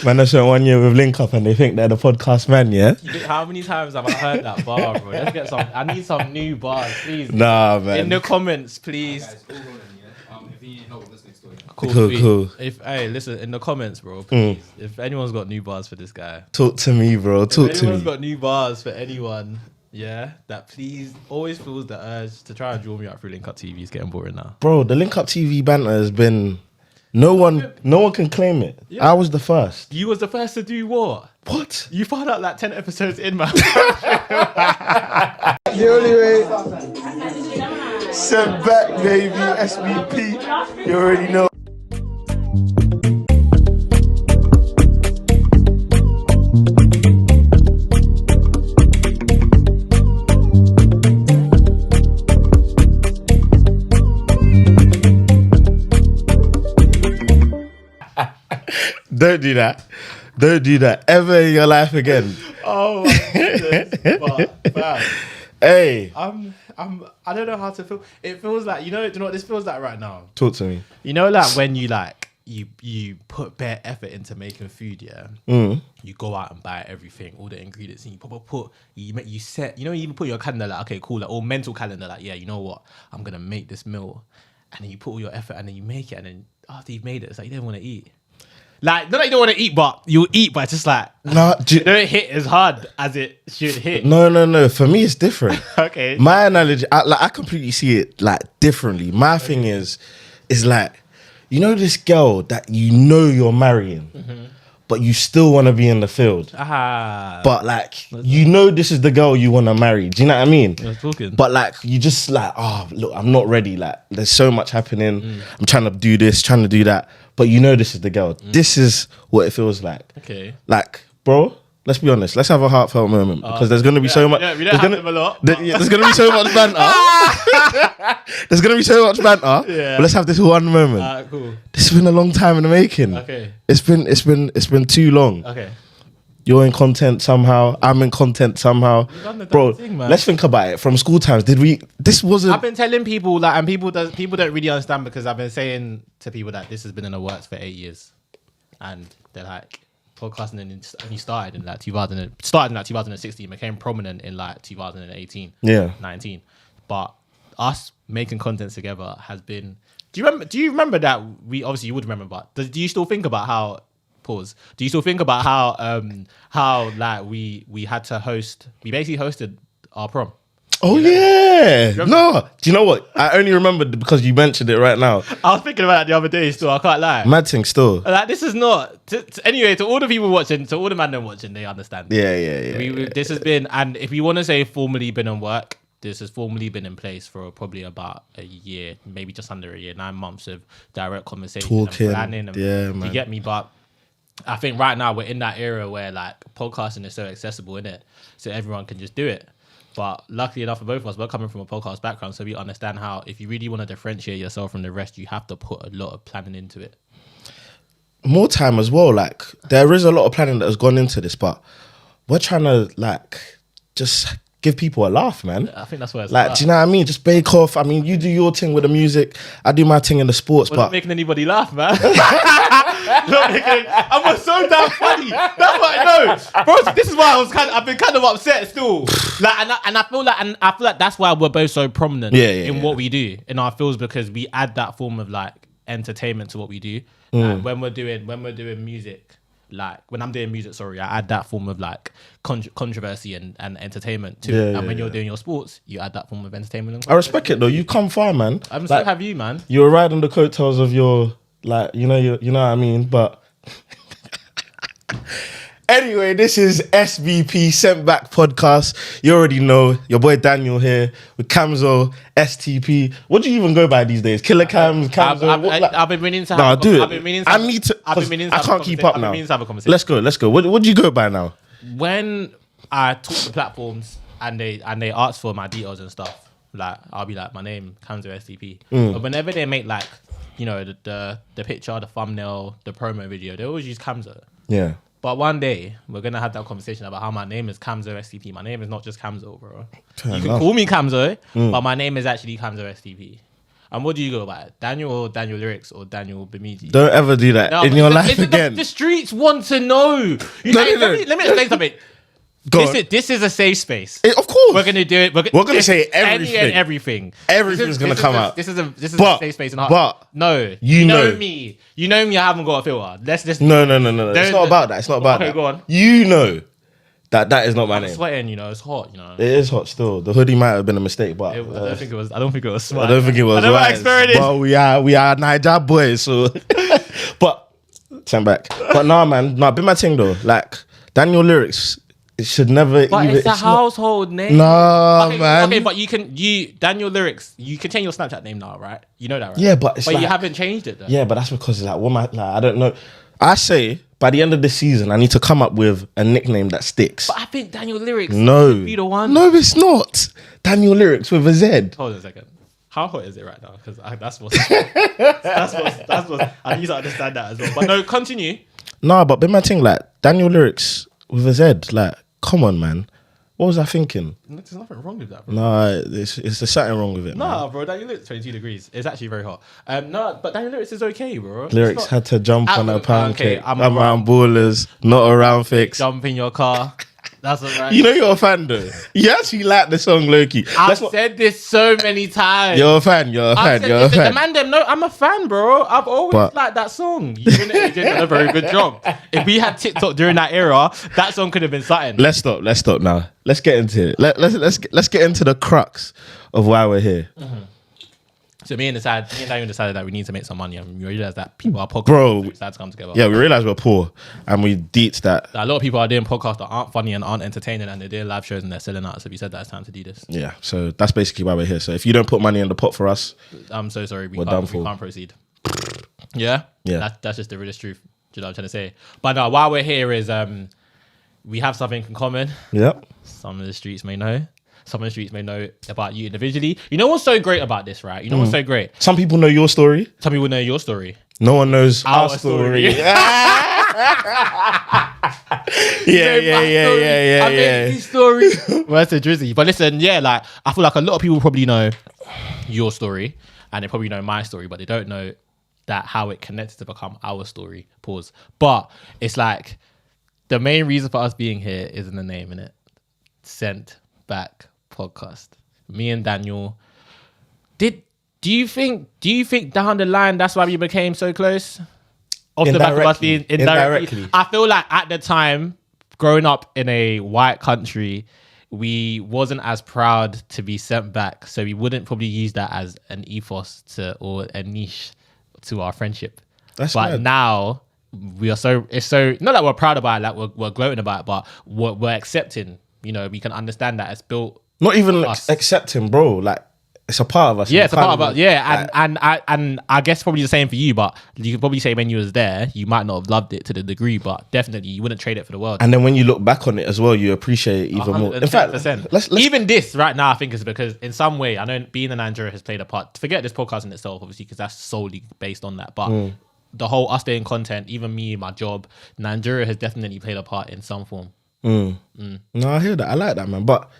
Man, I spent 1 year with Link Up and they think they're the podcast man, yeah? How many times have I heard that bar, bro? Let's get some. I need some new bars, please. Nah, man. In the comments, please. Cool. Hey, listen, in the comments, bro, please. If anyone's got new bars for this guy. Talk to me, bro. Talk to me. If anyone's got new bars for anyone, yeah, that please always feels the urge to try and draw me out through Link Up TV. It's getting boring now. Bro, the Link Up TV banter has been... No one can claim it. Yeah. I was the first. You was the first to do what? What? You found out like 10 episodes in, man. The only way. Send back, baby. SBP. You already know. Don't do that. Don't do that ever in your life again. Oh my goodness. But, man, hey. I don't know how to feel. It feels like, do you know what this feels like right now? Talk to me. You know, like when you you put bare effort into making food, yeah. You go out and buy everything, all the ingredients, and you set, you even put your calendar like, okay, cool, like, or mental calendar, like, yeah, you know what, I'm gonna make this meal, and then you put all your effort, and then you make it, and then after you've made it, it's like you don't want to eat. Like, not that you don't want to eat, but you'll eat, but it's just like, don't hit as hard as it should hit. No. For me, it's different. Okay. My analogy, I completely see it like differently. My thing is like, this girl that you're marrying, but you still want to be in the field. But like, this is the girl you want to marry. Do you know what I mean? But like, you just like, look, I'm not ready. Like, there's so much happening. I'm trying to do this, trying to do that. But this is the girl. This is what it feels like. Okay. Like, bro, let's be honest. Let's have a heartfelt moment because there's going to be so much. We don't have them a lot. There's going to be so much banter. There's going to be so much banter. Yeah. But let's have this one moment. Cool. This has been a long time in the making. Okay. It's been too long. Okay. You're in content somehow. I'm in content somehow. Bro, let's think about it. From school times, this wasn't... I've been telling people that, and people don't really understand because I've been saying to people that this has been in the works for 8 years. And they're like, podcasting only started in like 2016, became prominent in like 2018, 19. But us making content together has been... Do you remember that we... Obviously, you would remember, but do you still think about how... Pause. Do you still think about how like we had to host? We basically hosted our prom. Oh yeah. No. Do you know what? I only remembered because you mentioned it right now. I was thinking about it the other day. Still, I can't lie. Mad thing. Still. Like this is not. Anyway, to all the people watching, to all the man watching, they understand. Yeah. This has been, and if you want to say formally been on work, this has formally been in place for probably about a year, maybe just under a year, 9 months of direct conversation, talking, and planning. And, man. You get me, but. I think right now we're in that era where like podcasting is so accessible, innit? So everyone can just do it. But luckily enough for both of us, we're coming from a podcast background, so we understand how if you really want to differentiate yourself from the rest, you have to put a lot of planning into it. More time as well. Like there is a lot of planning that has gone into this, but we're trying to like just give people a laugh, man. I think that's where it's like, do you know what I mean? Just bake off. I mean, you do your thing with the music, I do my thing in the sports, but not making anybody laugh, man. I'm so damn funny. That's what I know, bro. This is why I've been kind of upset still. Like, and I feel like that's why we're both so prominent in what we do in our fields, because we add that form of like entertainment to what we do. Like, when we're doing music. Like when I'm doing music, I add that form of like controversy and entertainment too. And when you're doing your sports, you add that form of entertainment. I respect it though. You come far, man. I'm so have you, man. You were riding the coattails of your like, you know what I mean. But anyway, this is SBP Sent Back Podcast. You already know your boy Daniel here with Camzo, STP. What do you even go by these days? Killer Cams, Camzo. I've been meaning to have. Do it. I can't keep up now. Let's go. What do you go by now? When I talk to platforms and they ask for my details and stuff, like I'll be like, my name Camzo STP. But whenever they make like, the picture, the thumbnail, the promo video, they always use Camzo. Yeah. But one day, we're going to have that conversation about how my name is Camzo STP. My name is not just Camzo, bro. You can call me Camzo, but my name is actually Camzo STP. And what do you go by? Daniel or Daniel Lyrics or Daniel Bemidji? Don't ever do that in your life again. The streets want to know. Let me explain something. This is a safe space. Of course. We're going to do it. We're going to say everything. And everything. Everything's going to come out. This is a safe space. But no, you know me. You know me, I haven't got a filter. Let's just... No. It's not about that. It's not about that. Go on. You know that is not my name. I'm sweating, it's hot, It is hot still. The hoodie might have been a mistake, but... I don't think it was smart. I don't think it was wise. But we are Niger boys, so... But, turn back. But nah, man. Nah, be my thing though. Like, Daniel Lyrics... It should never. But it's a household name. Nah, man. Okay, but Daniel Lyrics. You can change your Snapchat name now, right? You know that, right? Yeah, but you haven't changed it though. Yeah, but that's because I don't know. I say by the end of the season, I need to come up with a nickname that sticks. But I think Daniel Lyrics. No, be the one. No, it's not. Daniel Lyrics with a Z. Hold on a second. How hot is it right now? Because that's what I need to understand that as well. But no, continue. Nah, but my thing, like Daniel Lyrics with a Z, like. Come on, man. What was I thinking? There's nothing wrong with that, bro. Nah, there's something wrong with it. Nah, man. Bro, Daniel Lyrics 22 degrees. It's actually very hot. No, but Daniel Lyrics is okay, bro. Lyrics had to jump on a pancake. I'm around ballers, not around fix. Jump in your car. That's all right. You know you're a fan though. You actually like the song Loki. I've said this so many times. You're a fan. The man them know I'm a fan, bro. I've always liked that song. You did a very good job. If we had TikTok during that era, that song could have been something. Let's stop now. Let's get into it. Let's get into the crux of why we're here. Mm-hmm. So me and Daniel decided that we need to make some money, and we realized that people are podcasting. Bro, we decided to come together. Yeah, we realized we're poor, and we deeped that. A lot of people are doing podcasts that aren't funny and aren't entertaining, and they're doing live shows and they're selling out. So we said that it's time to do this. Yeah, so that's basically why we're here. So if you don't put money in the pot for us, I'm so sorry. We can't proceed. Yeah. That's just the realest truth. Do you know what I'm trying to say? But no, why we're here is we have something in common. Yep. Some of the streets may know. Some of the streets may know about you individually. You know what's so great about this, right? You know what's so great? Some people know your story. Some people know your story. No one knows our story. Yeah. Story. Well, that's a drizzy. But listen, I feel like a lot of people probably know your story and they probably know my story, but they don't know that how it connected to become our story. Pause. But it's like the main reason for us being here is in the name, innit? Sent Back Podcast. Me and Daniel. Do you think down the line that's why we became so close? Off the back of us being indirectly. I feel like at the time, growing up in a white country, we wasn't as proud to be sent back, so we wouldn't probably use that as an ethos or a niche to our friendship. But mad. Now we are it's so not that we're proud about it, like we're gloating about it, but we're accepting. We can understand that it's built. Not even accepting, bro. Like it's a part of us. Yeah, it's a part of us. Yeah, and I guess probably the same for you, but you could probably say when you was there, you might not have loved it to the degree, but definitely you wouldn't trade it for the world. And then when you look back on it as well, you appreciate it even more. In fact, let's even this right now, I think is because in some way, I know being in Nigeria has played a part. Forget this podcast in itself, obviously, because that's solely based on that. But the whole us doing content, even me, my job, Nigeria has definitely played a part in some form. No, I hear that. I like that, man. But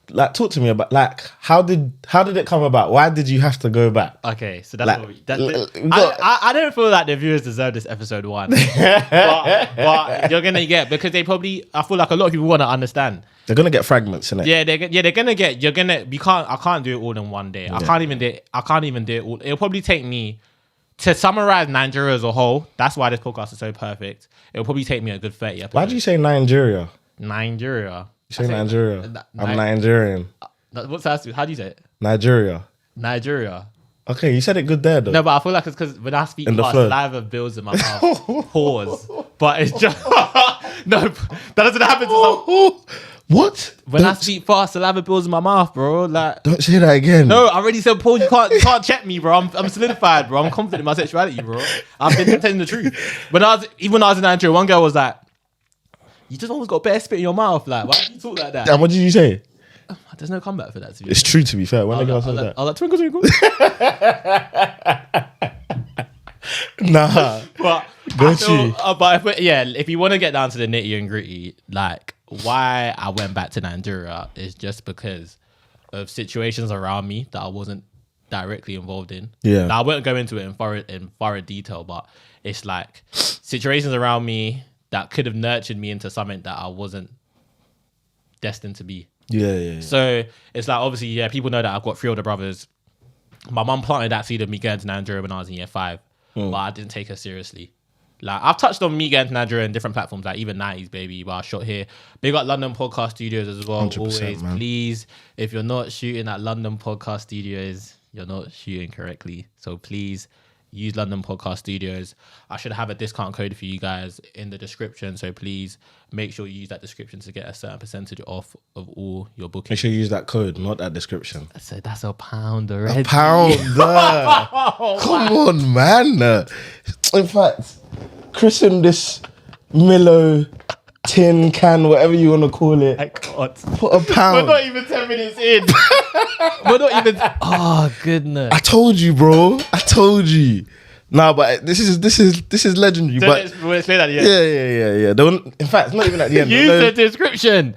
like, talk to me about how did it come about? Why did you have to go back? Okay, so that's I don't feel like the viewers deserve this episode 1, but you're gonna get, because they probably, I feel like a lot of people want to understand. They're gonna get fragments in it. Yeah, they're gonna get. I can't do it all in one day. Yeah. I can't even do it all. It'll probably take me to summarize Nigeria as a whole. That's why this podcast is so perfect. It'll probably take me a good 30 episodes. Why do you say Nigeria? Nigeria. You say Nigeria. I'm Nigerian. What's that? How do you say it? Nigeria. Okay, you said it good there though. No, but I feel like it's because when I speak, saliva builds in my mouth. Pause. But it's just no. That doesn't happen to some. What? When I speak fast, saliva builds in my mouth, bro. Like, don't say that again. No, I already said, Paul, you can't check me, bro. I'm solidified, bro. I'm confident in my sexuality, bro. I've been telling the truth. When I was in Nigeria, one girl was like, "You just always got better spit in your mouth. Like, why do you talk like that?" And what did you say? There's no comeback for that. To be it's true, to be fair. When I was like, twinkle, twinkle. Nah, but if you want to get down to the nitty and gritty, like, why I went back to Nigeria is just because of situations around me that I wasn't directly involved in. Yeah. Now, I won't go into it in thorough detail, but it's like situations around me that could have nurtured me into something that I wasn't destined to be. Yeah. So it's like, obviously, yeah, people know that I've got 3 older brothers. My mum planted that seed of me going to Nigeria when I was in year 5, but I didn't take her seriously. Like, I've touched on me going to Nigeria in different platforms, like even 90s Baby, but I shot here. Big up London Podcast Studios as well. Always, man. please, if you're not shooting at London Podcast Studios, you're not shooting correctly. So please use London Podcast Studios. I should have a discount code for you guys in the description. So please make sure you use that description to get a certain percentage off of all your bookings. Make sure you use that code, not that description. So that's £1 already. Come on, man. In fact, christen this Milo tin can, whatever you want to call it. I can't. Put £1. We're not even 10 minutes in. We're not even. Oh goodness! I told you, bro. I told you. Nah, but this is legendary. So but we'll explain that at the end. Yeah. Don't. In fact, it's not even at the end. Use the description.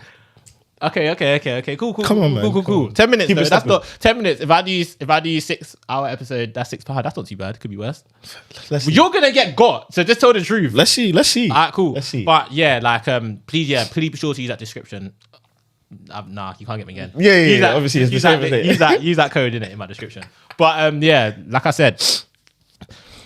Okay. Cool. Come on, man. Cool. 10 minutes. Keep Though. it That's stepping. not 10 minutes. If I do 6-hour episode, that's £6. That's not too bad. Could be worse. Let's see. You're gonna get got. So just tell the truth. Let's see. Alright, cool. Let's see. But yeah, like please be sure to use that description. Nah, you can't get me again. Yeah. Obviously, it's the same as it. Use that code in my description. But yeah, like I said,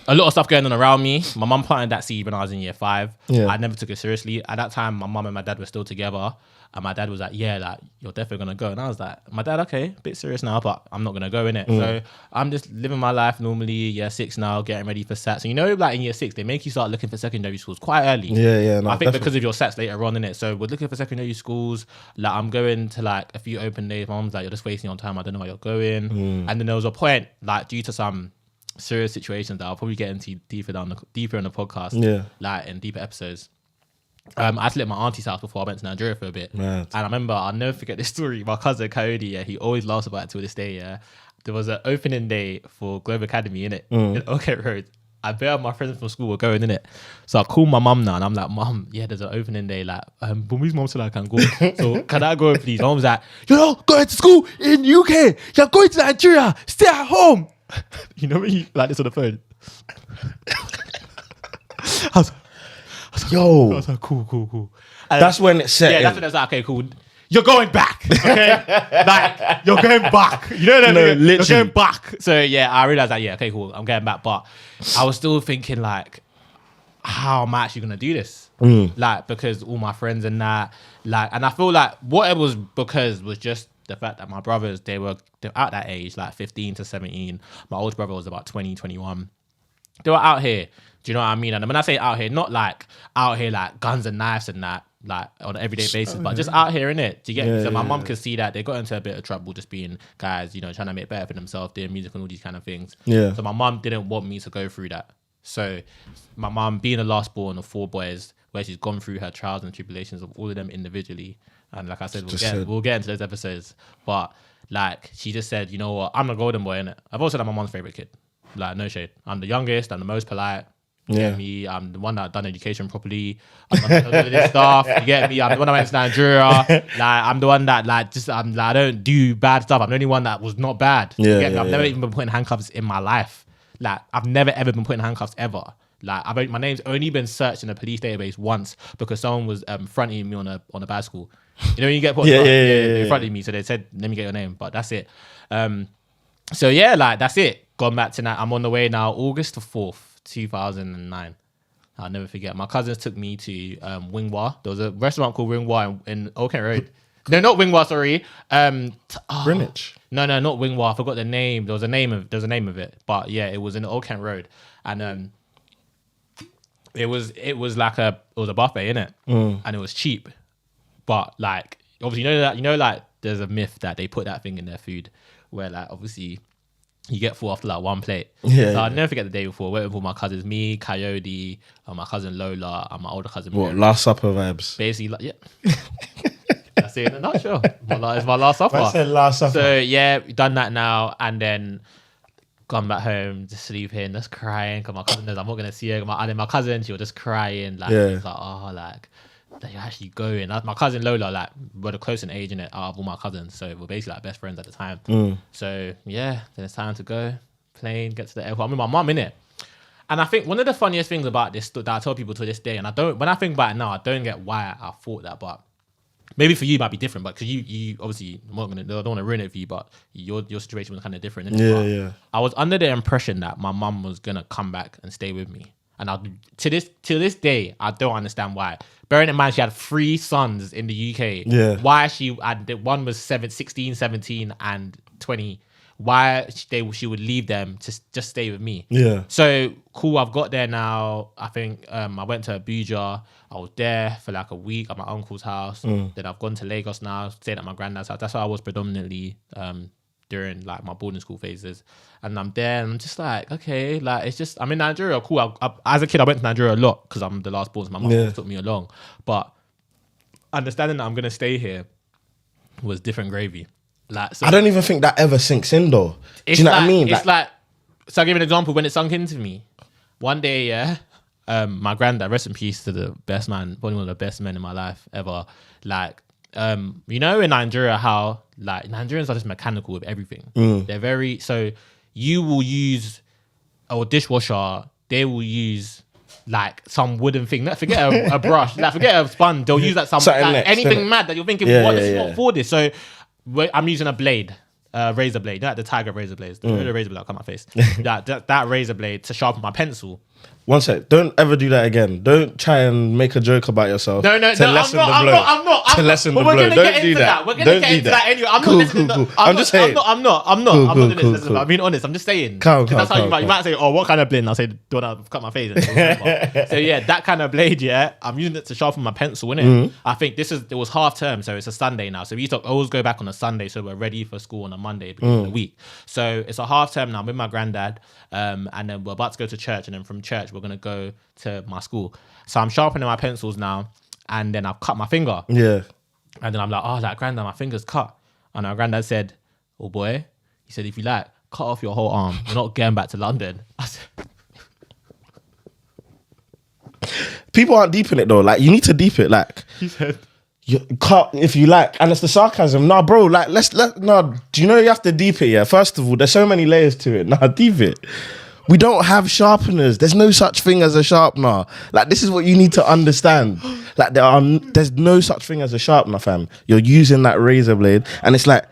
a lot of stuff going on around me. My mum planted that seed when I was in year 5. Yeah. I never took it seriously. At that time, my mum and my dad were still together. And my dad was like, yeah, like, you're definitely going to go. And I was like, my dad, okay, a bit serious now, but I'm not going to go in it. So I'm just living my life normally, year 6 now, getting ready for SATs. And like in year 6, they make you start looking for secondary schools quite early. Yeah. No, I think definitely. because of your SATs later on in it. So we're looking for secondary schools. Like, I'm going to like a few open days. My mom's like, you're just wasting your time. I don't know where you're going. And then there was a point, like, due to some serious situations that I'll probably get into deeper in the podcast. Yeah. Like in deeper episodes. I had to live at my auntie's house before I went to Nigeria for a bit. Mad. And I remember, I'll never forget this story. My cousin Coyote, yeah, he always laughs about it to this day, yeah. There was an opening day for Globe Academy, innit? In Oak Road. I bet my friends from school were going, innit? So I called my mum now and I'm like, Mum, yeah, there's an opening day. Like, Bumi's mum said I can go. So can I go, please? Mum's like, you're not going to school in UK. You're going to Nigeria. Stay at home. You know when you like this on the phone? I was like, cool. And That's when it's set. yeah, that's when it's like, okay, cool. You're going back, okay? Like, you're going back. You know what I mean? You're literally. going back. So yeah, I realized that, yeah, okay, cool, I'm going back. But I was still thinking like, how am I actually gonna do this? Like, because all my friends and that, like, and I feel like what it was because was just the fact that my brothers, they're at that age, like 15 to 17. My older brother was about 20, 21. They were out here. Do you know what I mean? And when I say out here, not like out here like guns and knives and that, like on an everyday basis, but just out here, innit? Do you get me? So my mum could see that they got into a bit of trouble just being guys, you know, trying to make better for themselves, doing music and all these kind of things. Yeah. So my mum didn't want me to go through that. So my mum, being the last born of 4 boys, where she's gone through her trials and tribulations of all of them individually. And like I said, we'll get into those episodes. But like, she just said, you know what? I'm the golden boy, innit? I've also said I'm my mom's favorite kid. Like, no shade. I'm the youngest. I'm the most polite. You get me? I'm the one that done education properly. I'm the one that did this stuff. You get me? I'm the one that went to Nigeria. Like, I'm the one that I don't do bad stuff. I'm the only one that was not bad. You get me? I've never even been put in handcuffs in my life. Like, I've never ever been put in handcuffs ever. Like, my name's only been searched in a police database once because someone was fronting me on a bicycle. You know when you get put in front of me, so they said, let me get your name, but that's it. So yeah, like, that's it. Gone back to that. I'm on the way now, August the 4th, 2009. I'll never forget. My cousins took me to Wingwa. There was a restaurant called Wingwa in Oak Road. No, not Wingwa, sorry. Greenwich. No, not Wingwa. I forgot the name. There was a name of it. But yeah, it was in Oak Road. And it was like a buffet, innit? And it was cheap. But like, obviously, you know like there's a myth that they put that thing in their food where like obviously you get full after like one plate. Yeah. So I'll never forget the day before. Went with all my cousins, me, Coyote, my cousin Lola, and my older cousin. What, Mary. Last Supper vibes? Basically, like, yeah. That's it in a nutshell. It's my last supper. I said Last Supper. So yeah, we've done that now, and then gone back home, just sleeping, just crying. Cause my cousin knows I'm not gonna see her. And then my cousin, she was just crying, like, Yeah. it's like, oh, like, that you're actually going. My cousin Lola, like, we're the close in age in it out of all my cousins, so we're basically like best friends at the time. So yeah, then it's time to go plane, get to the airport. I'm with my mum in it. And I think one of the funniest things about this that I tell people to this day, and when I think about it now, I don't get why I thought that, but maybe for you it might be different, but because you obviously don't want to ruin it for you, but your situation was kind of different. Yeah. I was under the impression that my mum was gonna come back and stay with me, and to this day I don't understand why. Bearing in mind she had 3 sons in the UK. Yeah. Why one was 16, 17, and 20. Why she would leave them to just stay with me. Yeah. So cool, I've got there now. I think I went to Abuja. I was there for like a week at my uncle's house. Then I've gone to Lagos now, stayed at my granddad's house. That's where I was predominantly during like my boarding school phases. And I'm there and I'm just like, okay, like it's just, I'm in Nigeria, cool. As a kid, I went to Nigeria a lot because I'm the last born, so my mum took me along. But understanding that I'm going to stay here was different gravy. Like, so I don't even think that ever sinks in though. Do you know what I mean? It's like, so I'll give you an example. When it sunk into me, one day, my granddad, rest in peace to the best man, probably one of the best men in my life ever. Like, you know, in Nigeria, how like Nigerians are just mechanical with everything. They're very, so you will use a dishwasher, they will use like some wooden thing. Forget a brush, like forget a sponge. They'll use like anything mad that you're thinking, this is not for this. So I'm using a blade, razor blade, like the tiger razor blades. The razor blade that come my face. that razor blade to sharpen my pencil. One sec, don't ever do that again. Don't try and make a joke about yourself. No, I'm not. To lessen the blow. Don't do that. We're gonna get into that anyway. I'm not listening. I'm just saying. I'm not. I'm being honest. I'm just saying. That's how you might say, oh, what kind of blade? And I'll say, don't I cut my face. So yeah, that kind of blade, yeah, I'm using it to sharpen my pencil, innit? I think it was half term, so it's a Sunday now. So we used to always go back on a Sunday, so we're ready for school on a Monday beginning of the week. So it's a half term now. I'm with my granddad, and then we're about to go to church, and then from church we're gonna go to my school. So I'm sharpening my pencils now, and then I've cut my finger. Yeah. And then I'm like, oh, like granddad, my finger's cut. And our granddad said, oh boy, he said, if you like, cut off your whole arm. You're not getting back to London. I said, people aren't deep in it though. Like you need to deep it. Like he said, you cut if you like, and it's the sarcasm. Nah, bro. Like do you know you have to deep it? Yeah. First of all, there's so many layers to it. Nah, deep it. We don't have sharpeners. There's no such thing as a sharpener. Like this is what you need to understand. Like there's no such thing as a sharpener, fam. You're using that razor blade, and it's like,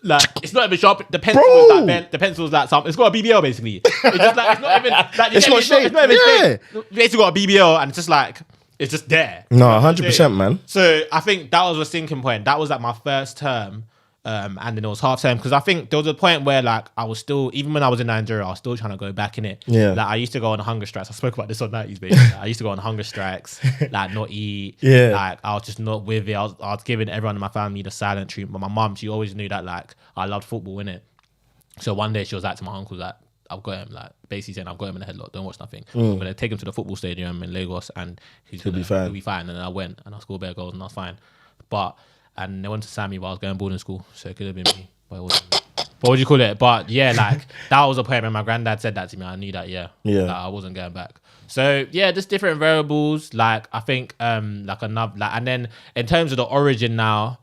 like it's not even sharp. The pencil is like bent. The pencil is like something. It's got a BBL basically. It's just like it's not even. Like, it's not shaped. It's not even shaped. You basically got a BBL, and it's just like it's just there. No, 100%, man. So I think that was a sinking point. That was like my first term. And then it was half term because I think there was a point where like I was still, even when I was in Nigeria, I was still trying to go back in it. Yeah. Like I used to go on hunger strikes. I spoke about this on 90s, baby. I used to go on hunger strikes, like not eat. Yeah. Like I was just not with it. I was giving everyone in my family the silent treatment. My mum, she always knew that like I loved football, innit? So one day she was like to my uncle that I've got him, like basically saying I've got him in a headlock, don't watch nothing. I'm gonna take him to the football stadium in Lagos and he'll be fine. And then I went and I scored bare goals and I was fine. And they went to Sammy while I was going boarding school, so it could have been me. But it wasn't me. What would you call it? But yeah, like that was a point when my granddad said that to me. I knew that, yeah. Like, I wasn't going back. So yeah, just different variables. Like I think like another like, and then in terms of the origin now,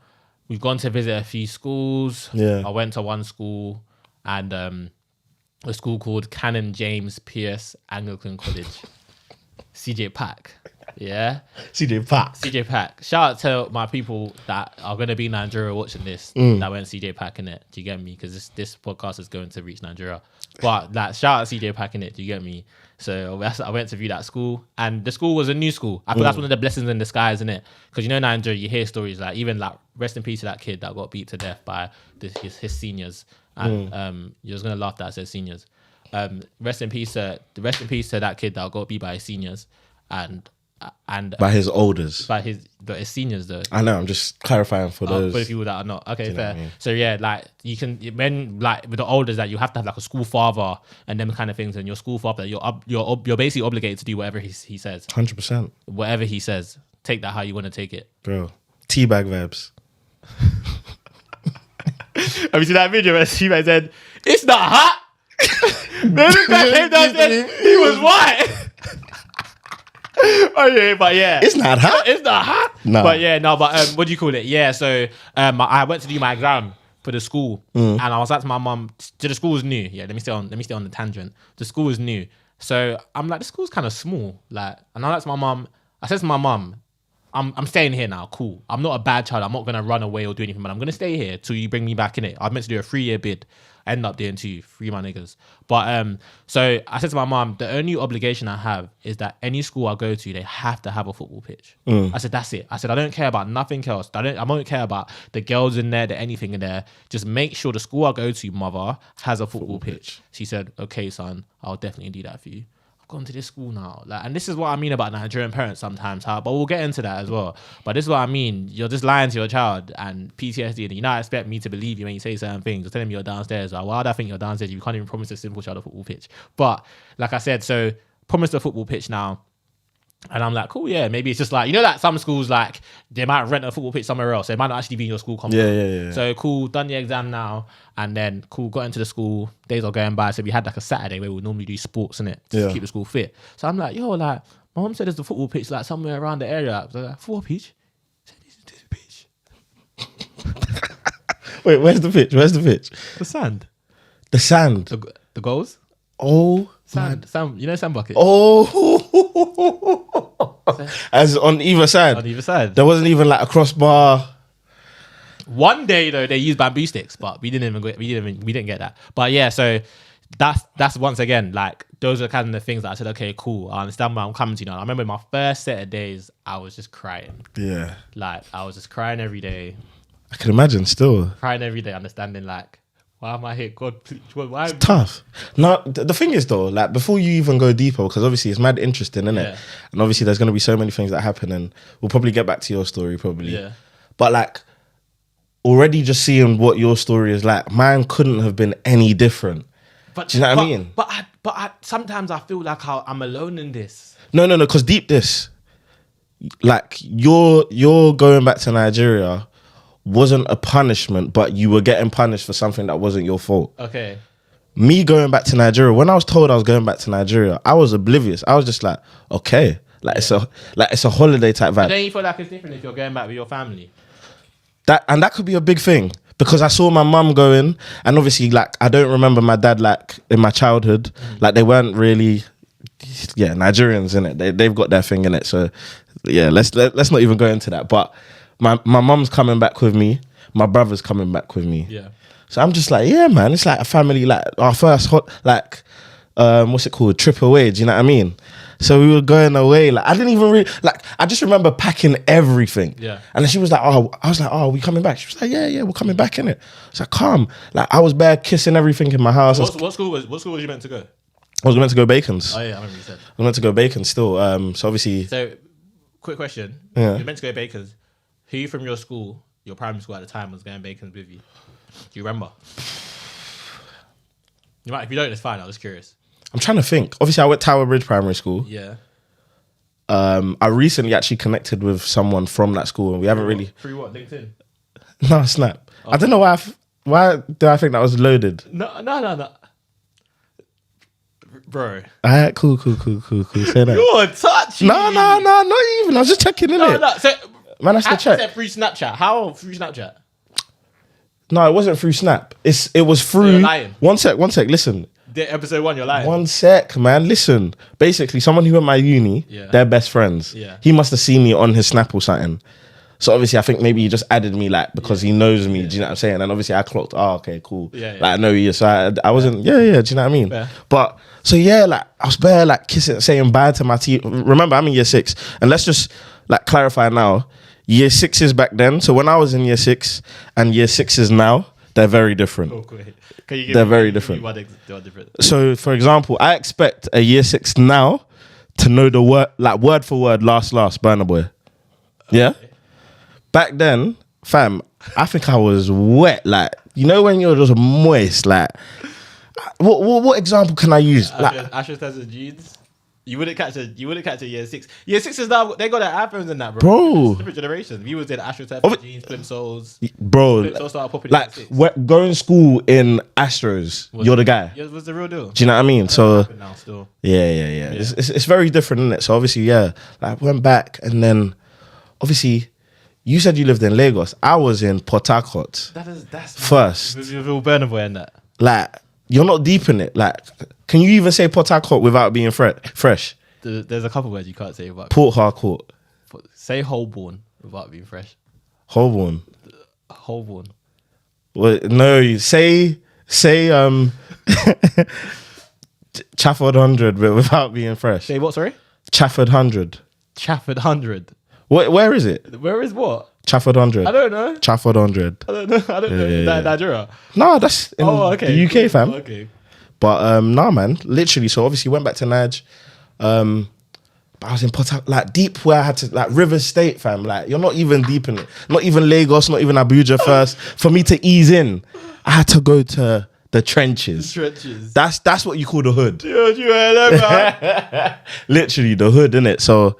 we've gone to visit a few schools. Yeah. I went to one school and a school called Canon James Pierce Anglican College. CJ Pack. Yeah. CJ Pack. Shout out to my people that are going to be in Nigeria watching this that went CJ Pack in it. Do you get me? Because this podcast is going to reach Nigeria. But like, shout out CJ Pack in it. Do you get me? So I went to view that school, and the school was a new school. I thought that's one of the blessings in disguise, isn't it? Because you know, in Nigeria, you hear stories like even like rest in peace to that kid that got beat to death by his seniors. And you're just gonna laugh that I said seniors. Rest in peace to that kid that got beat by his seniors and by his elders, by his seniors though. I know. I'm just clarifying for those. For the people that are not. Okay, fair. I mean? So yeah, like you can when like with the elders that you have to have like a school father and them kind of things, and your school father you're basically obligated to do whatever he says. 100%. Whatever he says, take that how you want to take it, bro. Teabag vibes. Have you seen that video where Teabag said, "It's not hot"? Then the guy came down and said he was white. But yeah, It's not hot. It's not hot. No. But yeah, no. But what do you call it? Yeah. So I went to do my exam for the school, and I was like to my mum, the school was new. Yeah, let me stay on the tangent. The school was new, so I'm like, the school's kind of small. Like, and I like to my mum. I said to my mum, I'm staying here now. Cool. I'm not a bad child. I'm not gonna run away or do anything, but I'm gonna stay here till you bring me back in it. I was meant to do a 3-year bid. I ended up doing 2, 3 my niggas. But so I said to my mom, the only obligation I have is that any school I go to, they have to have a football pitch. I said, that's it. I said, I don't care about nothing else. I don't care about the girls in there, the anything in there. Just make sure the school I go to, mother, has a football pitch. She said, okay, son, I'll definitely do that for you. Gone to this school now, like, and this is what I mean about Nigerian parents sometimes, but we'll get into that as well. But this is what I mean, you're just lying to your child and PTSD, and you not expect me to believe you when you say certain things. You're telling me you're downstairs, like, why would I think you're downstairs? You can't even promise a simple child a football pitch. But like I said, so promised a football pitch now. And I'm like, cool, yeah, maybe it's just like, you know, like some schools, like, they might rent a football pitch somewhere else. So it might not actually be in your school complex. Yeah. So cool, done the exam now. And then cool, got into the school. Days are going by. So we had like a Saturday where we normally do sports in it to keep the school fit. So I'm like, yo, like, my mom said there's a football pitch like somewhere around the area. I was like, football pitch? I said, this is the pitch. Wait, where's the pitch? The sand. The sand. The goals? Oh. Sand, you know, sand bucket. Oh. As on either side. On either side. There wasn't even like a crossbar. One day though, they used bamboo sticks, but we didn't get that. But yeah, so that's once again, like, those are kind of the things that I said, okay, cool, I understand where I'm coming to now. I remember my first set of days, I was just crying. Yeah. Like, I was just crying every day. I can imagine still. Crying every day, understanding, like, why am I here? God, please, why? It's tough. No, the thing is though, like, before you even go deeper, because obviously it's mad interesting, isn't it? And obviously there's going to be so many things that happen, and we'll probably get back to your story probably. Yeah. But like, already just seeing what your story is like, mine couldn't have been any different. But do you know what I mean? But sometimes I feel like I'm alone in this. No, because deep this, like, you're going back to Nigeria wasn't a punishment, but you were getting punished for something that wasn't your fault. Okay. Me going back to Nigeria, when I was told I was going back to Nigeria, I was oblivious. I was just like, okay, like, it's a holiday type vibe. But then you feel like it's different if you're going back with your family. That could be a big thing, because I saw my mum going, and obviously, like, I don't remember my dad, like, in my childhood. Like, they weren't really, Nigerians, innit? They've got their thing in it. So yeah, let's not even go into that. But my mum's coming back with me, my brother's coming back with me. Yeah. So I'm just like, yeah, man, it's like a family, like our first what's it called, trip away. Do you know what I mean? So we were going away. Like, I didn't even really, like, I just remember packing everything. Yeah. And then she was like, oh, I was like, oh, are we coming back? She was like, yeah, we're coming back, innit? I was like, calm. Like, I was bare kissing everything in my house. What school was you meant to go? I was meant to go Bacon's. Oh yeah, I remember you said. I was meant to go Bacon's still. So obviously. So, quick question. Yeah. You're meant to go Bacon's. Who from your school, your primary school at the time, was going Bacon's with you? Do you remember? You might, if you don't, it's fine. I was curious. I'm trying to think. Obviously, I went Tower Bridge Primary School. Yeah. I recently actually connected with someone from that school, and we haven't really. Through what? LinkedIn? No, Snap. Oh. I don't know why. Why do I think that was loaded? No. Bro. Alright, cool. Say that. You're touchy. No, not even. I was just checking in it. No. So, man, that's the check. Said through Snapchat. How through Snapchat? No, it wasn't through Snap. It was through. You're lying. One sec. Listen. The episode 1, you're lying. One sec, man. Listen. Basically, someone who went my uni, they're best friends. Yeah. He must have seen me on his Snap or something. So obviously, I think maybe he just added me, like, because he knows me. Do you know what I'm saying? And obviously, I clocked. Oh, okay, cool. Yeah. Like, I know he is. So I wasn't. Yeah. Do you know what I mean? Yeah. But so like, I was bare like kissing, saying bye to my team. Remember, I'm in year 6, and let's just like clarify now. Year 6 is back then. So when I was in year 6 and year 6 is now, they're very different. Oh, cool. They're very different. So, for example, I expect a year 6 now to know the word, like word for word, last, Burna Boy. Yeah? Okay. Back then, fam, I think I was wet. Like, you know when you're just moist? Like, what example can I use? Ashes has a jeans. You wouldn't catch a year 6. Year 6 is now, they got their iPhones and that, Bro. Different generation. We was in AstroTurf jeans, Flip Soles. Bro, Flip Soles started popping like in year 6. going to school in Astros, you're the guy. Yeah, it was the real deal. Do you know what I mean? So Now still. yeah. It's very different, isn't it? So obviously, yeah, like I went back and then obviously you said you lived in Lagos. I was in Port Harcourt. That's first. With your Burner Boy and that. Like, you're not deep in it. Like, can you even say Port Harcourt without being fresh? There's a couple words you can't say without. Port Harcourt. Say Holborn without being fresh. Holborn. Holborn. Well, no, say Chafford 100, but without being fresh. Say what? Sorry. Chafford 100. Chafford 100. Where is it? Where is what? Chafford 100. I don't know. Chafford 100. I don't know. Is that Nigeria? No, that's in the UK, fam. Okay. But nah, man. Literally. So obviously went back to Nige. But I was in Port Harcourt, like deep where I had to, like River State, fam. Like you're not even deep in it. Not even Lagos. Not even Abuja first. For me to ease in, I had to go to the trenches. That's what you call the hood. Literally the hood, innit? So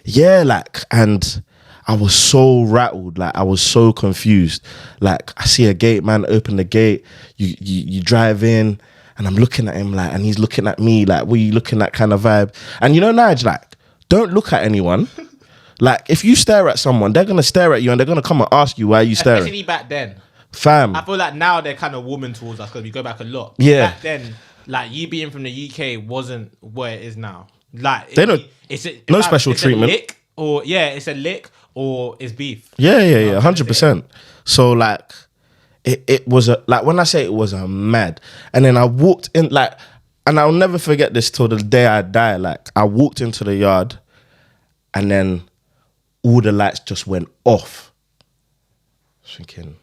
yeah, like, and I was so rattled, like I was so confused. Like I see a gate man open the gate, you drive in, and I'm looking at him like, and he's looking at me like, what are you looking at kind of vibe? And you know, Nige, like, don't look at anyone. Like if you stare at someone, they're gonna stare at you and they're gonna come and ask you why are you staring. Especially back then. Fam. I feel like now they're kind of warming towards us because we go back a lot. Yeah. Back then, like you being from the UK wasn't where it is now. Like they don't. No special treatment. It's a lick or it's beef. Yeah, 100%. So like, it was like when I say it was a mad, and then I walked in like, and I'll never forget this till the day I die. Like I walked into the yard, and then all the lights just went off. I was thinking,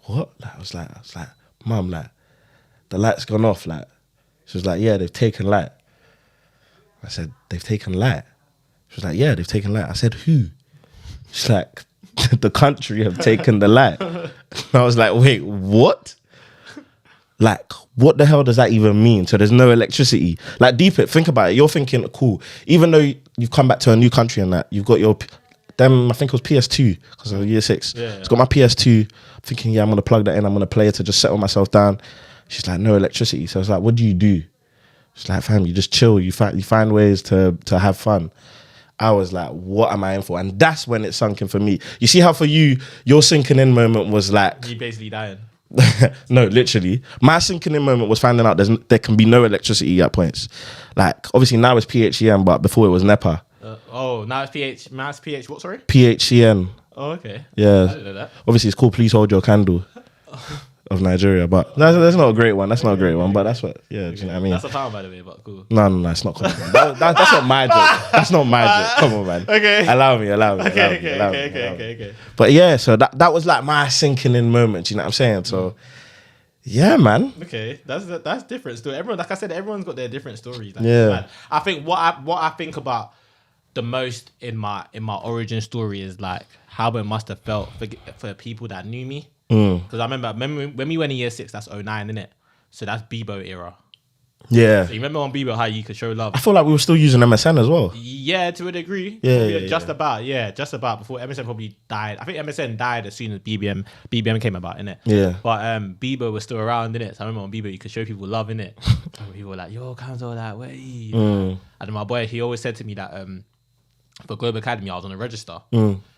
what? Like I was like, Mum, like the lights gone off. Like she was like, yeah, they've taken light. I said, they've taken light. She was like, yeah, they've taken light. I said, who? She's like, the country have taken the light. And I was like, wait, what? Like, what the hell does that even mean? So there's no electricity. Like, deep it, think about it. You're thinking, cool. Even though you've come back to a new country and that, you've got your, I think it was PS2, because of year 6. Yeah. It's got my PS2. I'm thinking, yeah, I'm going to plug that in. I'm going to play it to just settle myself down. She's like, no electricity. So I was like, what do you do? She's like, fam, you just chill. You find ways to have fun. I was like, what am I in for? And that's when it sunk in for me. You see how for you, your sinking in moment was like... You basically dying. No, literally. My sinking in moment was finding out there can be no electricity at points. Like, obviously now it's PHEN, but before it was NEPA. Now it's PH, what, sorry? PHEN. Oh, okay. Yeah. I didn't know that. Obviously it's called Please Hold Your Candle of Nigeria, but that's not a great one. That's not a great one, but that's what, yeah, do you know what I mean? That's a pound, by the way, but cool. No, it's not cool. That's not my joke. That's not my joke. Come on, man. Okay. Allow me. Okay. But yeah, so that was like my sinking in moment, you know what I'm saying? So yeah, man. Okay, that's different still. Everyone, like I said, everyone's got their different stories. Like, yeah. Man, I think what I think about the most in my origin story is like how it must have felt for people that knew me. Because I remember when we went in year 6, that's 09, innit? So that's Bebo era. Yeah. So you remember on Bebo how you could show love? I feel like we were still using MSN as well. Yeah, to a degree. Just about before MSN probably died. I think MSN died as soon as BBM came about, innit? Yeah. But Bebo was still around, innit? So I remember on Bebo you could show people love, innit? And people were like, yo, Kanzo, like, where you? And then my boy, he always said to me that for Global Academy, I was on the register.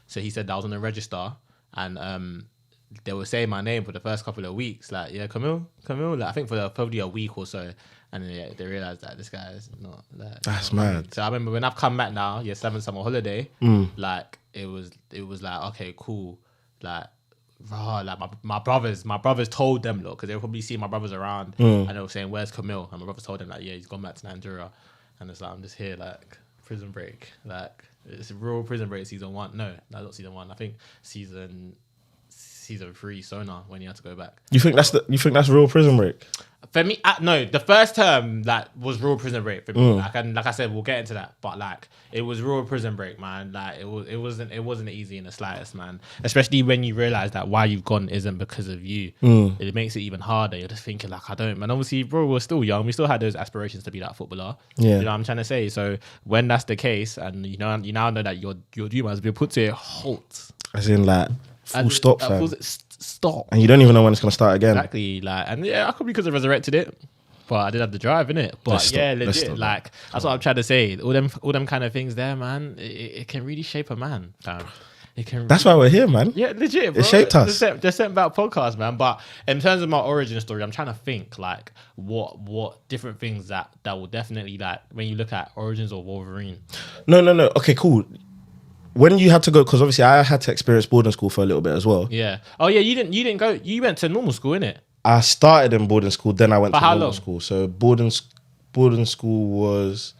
So he said that I was on the register and they were saying my name for the first couple of weeks, like, yeah, Camille. Like, I think for probably a week or so, and then they realized that this guy is not. Like, that's mad. So I remember when I've come back now, year 7 summer holiday, like it was like, okay, cool, like, like my brothers told them, look, because they were probably seeing my brothers around, and they were saying, where's Camille? And my brothers told them like, yeah, he's gone back to Nigeria, and it's like, I'm just here, like, Prison Break, like, it's real Prison Break season 1. No, not season 1. I think season 3 Sona when he had to go back. You think that's real Prison Break? For me, no, the first term was real prison break for me. Like I said, we'll get into that. But it was real prison break, man. It wasn't easy in the slightest, man. Especially when you realize that why you've gone isn't because of you. It makes it even harder. You're just thinking I don't, man. Obviously, bro, we're still young. We still had those aspirations to be that footballer. Yeah. You know what I'm trying to say? So when that's the case, and you now know that your dream has been put to a halt. As in full stop, fam. Stop. And you don't even know when it's gonna start again. Exactly. I could because I resurrected it, but I did have the drive in it. But legit. That's what I'm trying to say. All them kind of things there, man. It can really shape a man, fam. That's why we're here, man. Yeah, legit, bro. It shaped us. Just sent about podcast, man. But in terms of my origin story, I'm trying to think what different things that will definitely when you look at origins of Wolverine. No. Okay, cool. When you had to go, because obviously I had to experience boarding school for a little bit as well. Yeah. Oh yeah, you didn't go. You went to normal school, innit? I started in boarding school, then I went to normal school. So boarding school was.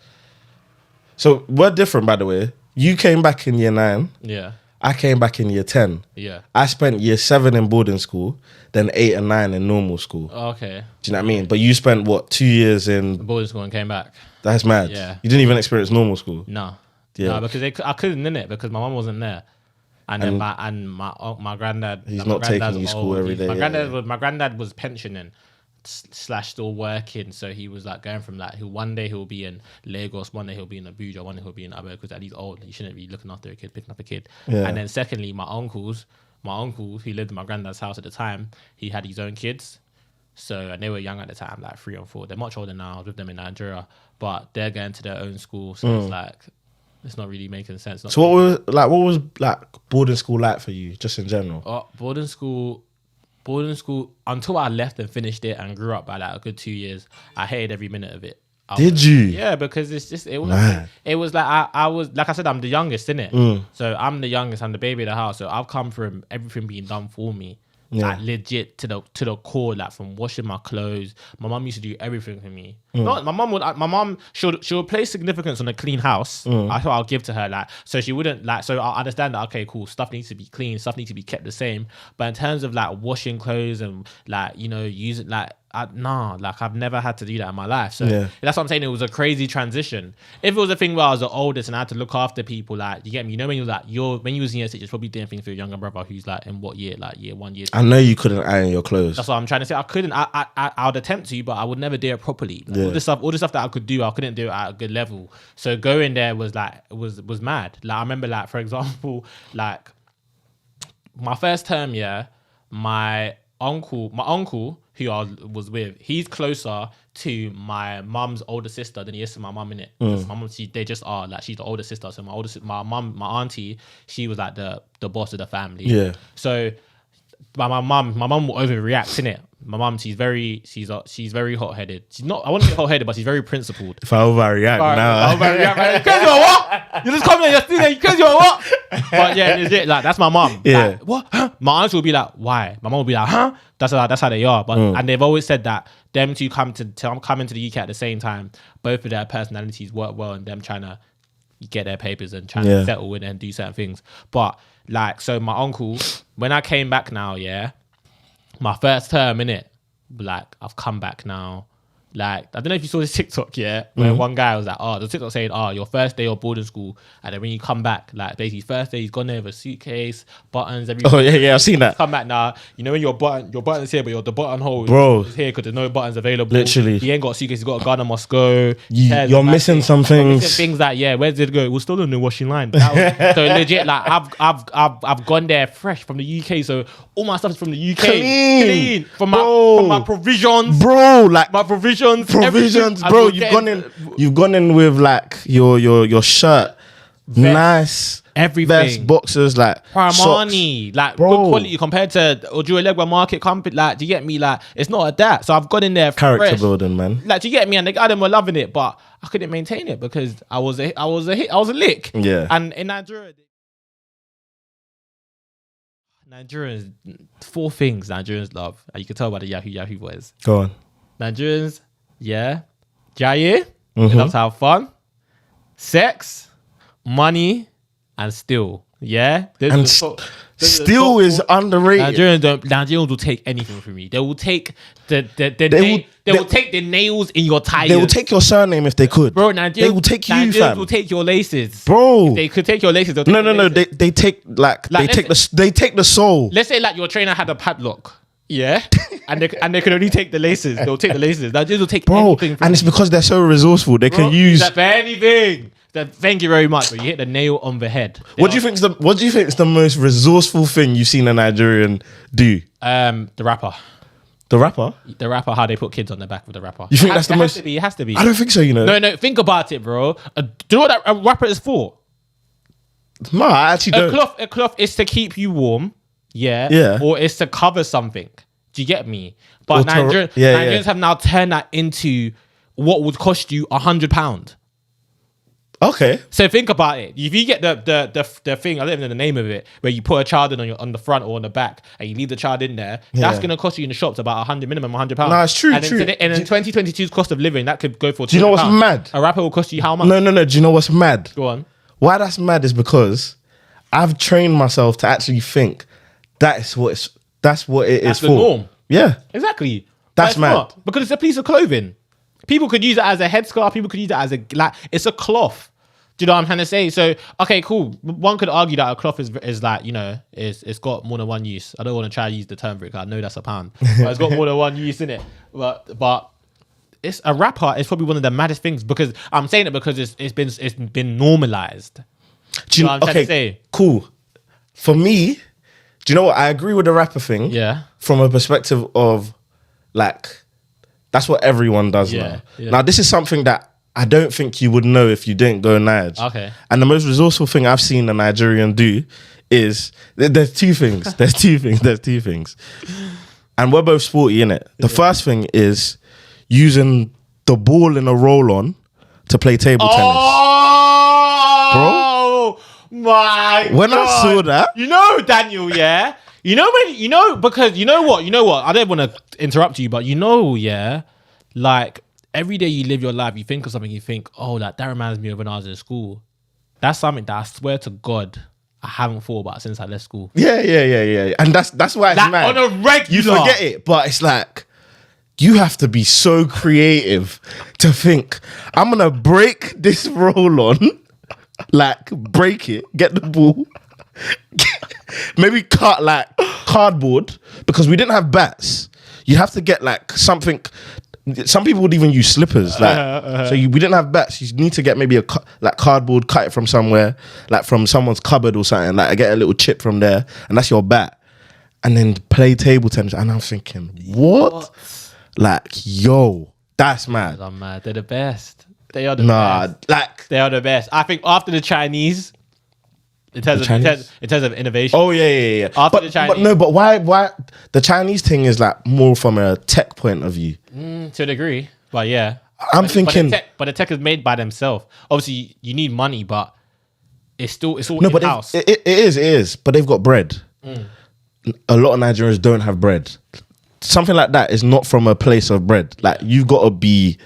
So we're different, by the way. You came back in year 9. Yeah. I came back in year 10. Yeah. I spent year 7 in boarding school, then 8 and 9 in normal school. Okay. Do you know what I mean? But you spent 2 years in boarding school and came back. That's mad. Yeah. You didn't even experience normal school. No. Yeah. No, because I couldn't in it because my mum wasn't there, and then my granddad. He's not taking you school every day. My granddad was pensioning / still working, so he was going from one day he'll be in Lagos, one day he'll be in Abuja, one day he'll be in Abuja because he's old. He shouldn't be looking after a kid, picking up a kid. Yeah. And then secondly, my uncle who lived in my granddad's house at the time, he had his own kids. So, and they were young at the time, 3 and 4. They're much older now. I was with them in Nigeria, but they're going to their own school. So it's not really making sense. So what was boarding school like for you, just in general? Boarding school until I left and finished it and grew up by a good 2 years, I hated every minute of it. Did you? Yeah, because it was I was like I said, I'm the youngest, innit? So I'm the youngest, I'm the baby of the house. So I've come from everything being done for me. Yeah. Legit to the core, from washing my clothes. My mum used to do everything for me. My mum she would place significance on a clean house. I thought I'll give to her so she wouldn't so I understand that, okay, cool, stuff needs to be clean, stuff needs to be kept the same. But in terms of washing clothes and using I've never had to do that in my life. So that's what I'm saying. It was a crazy transition. If it was a thing where I was the oldest and I had to look after people, you get me? When when you was in year 6, you're probably doing things for your younger brother who's in what year? Year 1, year 2. I know you couldn't iron your clothes. That's what I'm trying to say. I couldn't. I would attempt to, but I would never do it properly. All the stuff that I could do, I couldn't do it at a good level. So going there was was mad. I remember for example, my first term, my uncle who I was with, he's closer to my mum's older sister than he is to my mum, innit? My mum, they just are she's the older sister. So my auntie, she was the boss of the family. Yeah. So my mum will overreact, innit? My mum, she's very hot-headed. She's not, I wouldn't say hot-headed, but she's very principled. If I overreact now. Because you're what? You just come here, you're still there, because you're what? But yeah, legit, that's my mum. Yeah. What? Huh? My auntie will be why? My mum will be huh? That's how they are. But and they've always said that them two come into the UK at the same time, both of their personalities work well, and them trying to get their papers and trying to settle in and do certain things. But so my uncle, when I came back now, my first term, innit? I've come back now. I don't know if you saw this TikTok, where one guy was the TikTok saying, your first day of boarding school, and then when you come back, basically first day he's gone there with a suitcase, buttons, everything. Oh yeah, I've seen that. Come back now. When your button's here, but the buttonhole is here because there's no buttons available. Literally, he ain't got a suitcase. He's got a gun on must go. You're missing some things. Things where did it go? We're still on the washing line. So legit, I've gone there fresh from the UK, so all my stuff is from the UK, clean from my provisions, bro. My provisions, bro. You've gone in with your shirt, vest, nice everything, vest, boxers, Paramani, socks. Good quality compared to Ojuelegba Market Company. Do you get me? It's not like that. So I've gone in there character fresh. Building, man. Do you get me? And the guy them were loving it, but I couldn't maintain it because I was a lick. Yeah. And in Nigeria, Nigerians, 4 things Nigerians love, and you can tell by the Yahoo boys. Go on. Nigerians, Jaye, they love to have fun, sex, money, and still. Yeah, And still is underrated. Nigerians will take anything from you. They will take they will take the nails in your tires. They will take your surname if they could. Bro, they will take you, Nigerians fam. will take your laces. Bro. If they could take your laces. No. They take they take the soul. Let's say like your trainer had a padlock. Yeah, and they can only take the laces. They'll take the laces. Nigerians will take anything from and it's because they're so resourceful. They can use that for anything. Thank you very much. But you hit the nail on the head. What do you think is the most resourceful thing you've seen a Nigerian do? The rapper. The rapper? The rapper, how they put kids on the back of the rapper. You think that's the most? It has to be. I don't think so, you know. No, think about it, bro. Do you know what a rapper is for? No, I actually don't. A cloth is to keep you warm. Yeah. Yeah. Or it's to cover something. Do you get me? But Or Nigerians have now turned that into what would cost you £100. Okay. So think about it. If you get the thing, I don't even know the name of it, where you put a child in on the front or on the back, and you leave the child in there, that's going to cost you in the shops about minimum £100. No, it's true. And in 2022's cost of living, that could go for. Do you know what's mad? A rapper will cost you how much? No. Do you know what's mad? Go on. Why that's mad is because I've trained myself to actually think that's what it is That's for. the norm. Yeah. Exactly. That's mad. Not, because it's a piece of clothing. People could use it as a headscarf. People could use it as it's a cloth. Do you know what I'm trying to say? So, okay, cool. One could argue that a cloth is like, it's got more than one use. I don't want to try to use the term for it, because I know that's a pound. But it's got more than one use in it. But it's a rapper is probably one of the maddest things, because I'm saying it because it's been normalized. Do you know what I'm trying to say? Cool. For me, do you know what? I agree with the rapper thing. Yeah. From a perspective of like, that's what everyone does now. Yeah. Now, this is something that I don't think you would know if you didn't go Nige. Okay. And the most resourceful thing I've seen a Nigerian do is there's two things. There's two things. And we're both sporty, innit? The first thing is using the ball in a roll-on to play table tennis. Oh, my When God. I saw that. You know, Daniel, yeah? Because you know what? I don't want to interrupt you, but like, every day you live your life, you think of something, you think, oh, that reminds me of when I was in school. That's something that I swear to God, I haven't thought about since I left school. Yeah. And that's why it's mad. On a regular. You forget it, but it's like, you have to be so creative to think, I'm going to break this roll-on, like, break it, get the ball, maybe cut, like, cardboard, because we didn't have bats. You have to get, like, something. Some people would even use slippers, like we didn't have bats. You need to get maybe a cardboard, cut it from somewhere, like from someone's cupboard or something. Like, get a little chip from there, and that's your bat. And then play table tennis. And I'm thinking, what? Like, yo, that's mad. I'm mad. They're the best. They are the best. Like, they are the best. I think after the Chinese, in terms of innovation. Oh yeah. After the Chinese, but why the Chinese thing is like more from a tech point of view. To a degree, but yeah, I'm thinking. But the tech is made by themselves. Obviously, you need money, but it's all in-house. It is. But they've got bread. A lot of Nigerians don't have bread. Something like that is not from a place of bread. Like, you've got to be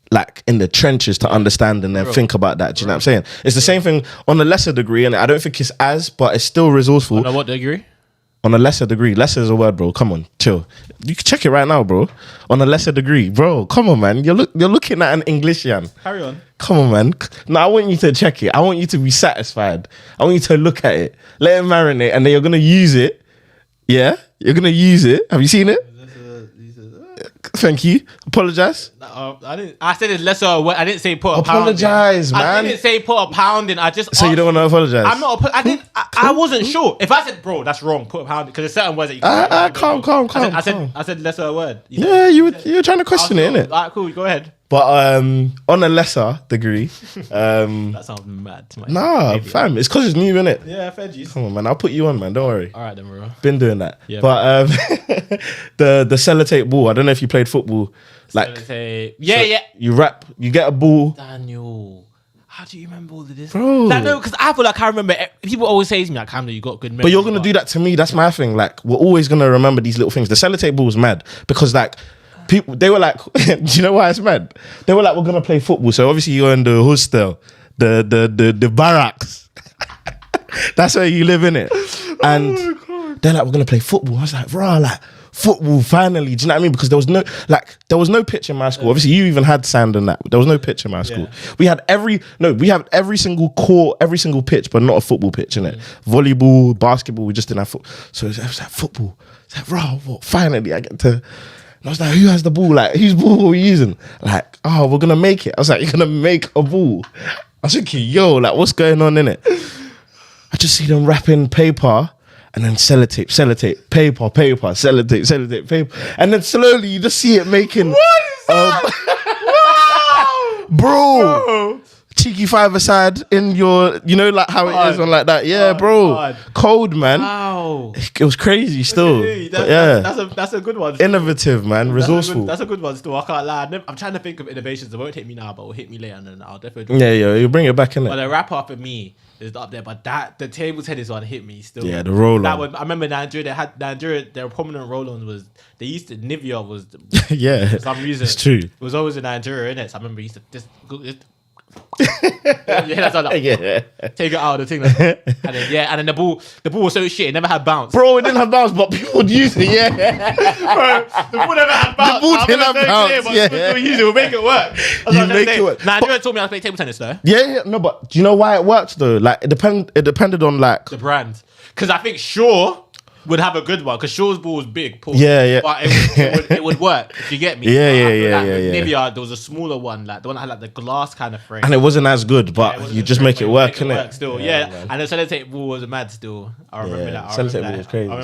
like in the trenches to understand and then think about that. Do you know what I'm saying? It's the same thing on a lesser degree, and I don't think it's but it's still resourceful. On a what degree? On a lesser degree. Lesser is a word, bro. Come on, chill. You can check it right now, bro. On a lesser degree, bro. Come on, man. You're looking at an Englishian. Carry on. Come on, man. No, I want you to check it. I want you to be satisfied. I want you to look at it, let it marinate, and then you're gonna use it. Yeah, you're gonna use it. Have you seen it? Thank you. Apologize. I didn't. I said it's lesser. I didn't say put a apologize, pound in. man. I didn't say put a pound in. I just. So you don't want to apologize? I'm not. I didn't. I wasn't sure. If I said, bro, that's wrong. Put a pound, because there's certain words that you. Calm. I said lesser a word. Yeah, you were trying to question it, innit? Alright, cool. Go ahead. But on a lesser degree, that sounds mad to my fam, it's because it's new, innit? Yeah, fair G's. Come on, man, I'll put you on, man. Don't worry. All right, then, bro. Been doing that. Yeah, but the sellotape ball. I don't know if you played football. Like, yeah. You wrap, you get a ball. Daniel, how do you remember all of this, bro? Like, no, because I feel like I remember. People always say to me, like, Camden, you got good memory. But you're gonna do that to me. That's my thing. Like, we're always gonna remember these little things. The sellotape ball was mad because, like, people, they were like, do you know why it's mad? They were like, we're gonna play football. So obviously you're in the hostel, the barracks. That's where you live, innit? And they're like, we're gonna play football. I was like, rah, like football finally. Do you know what I mean? Because there was no pitch in my school. Obviously, you even had sand and that. But there was no pitch in my school. We had every single court, every single pitch, but not a football pitch in it. Volleyball, basketball, we just didn't have football. So it was like football. It's like, rah, what? Finally, I get to. And I was like, who has the ball? Like, whose ball are we using? Like, oh, we're gonna make it. I was like, you're gonna make a ball. I was thinking, yo, like, what's going on in it? I just see them wrapping paper and then sellotape, paper, sellotape, paper. And then slowly you just see it making... What is that? Bro. Cheeky five-a-side in your... You know, like how it is on like that. Yeah, bro. Cold, man. Wow. It was crazy still. That's a good one. Innovative, man. Resourceful. That's a good one still. I can't lie. I'm trying to think of innovations that won't hit me now, but will hit me later, and then I'll definitely... Yeah, you bring it back in it. But the wrap-up for me is up there, but the table tennis one hit me still. Yeah, the roll-on. That one, I remember Nigeria, their prominent roll-on was, they used to, Nivea was... Yeah, for some reason. It's true. It was always in Nigeria, innit? So I remember he used to just... that's all. Like, take it out of the thing, like, and then the ball was so shit. It never had bounce, bro. It didn't have bounce, but people would use it. Yeah, bro, the ball never had bounce. The ball didn't have bounce. But use it. We'll make it work. You make it work. Nigeria told me I play table tennis though. Yeah, no, but do you know why it worked though? Like it depended on like the brand, because I think Shaw would have a good one because Shaw's ball was big. Paul. Yeah. But it would work. If you get me. Yeah. Nivea, there was a smaller one, like the one that had like the glass kind of frame, and it wasn't as good, but you just make it work, innit? Still, and the sellotape ball was mad. Still, I remember that. Sellotape ball was crazy. I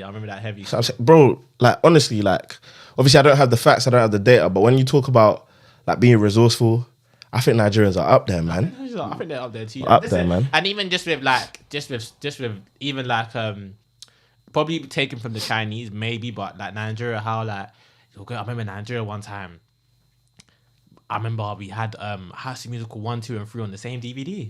remember that heavy. So I'm saying, bro, like honestly, like obviously I don't have the facts, I don't have the data, but when you talk about like being resourceful, I think Nigerians are up there, man. I think they're up there too. There, man. And even just with even like probably taken from the Chinese, maybe, but like Nigeria, how like I remember Nigeria one time. I remember we had High School Musical 1, 2, and 3 on the same DVD.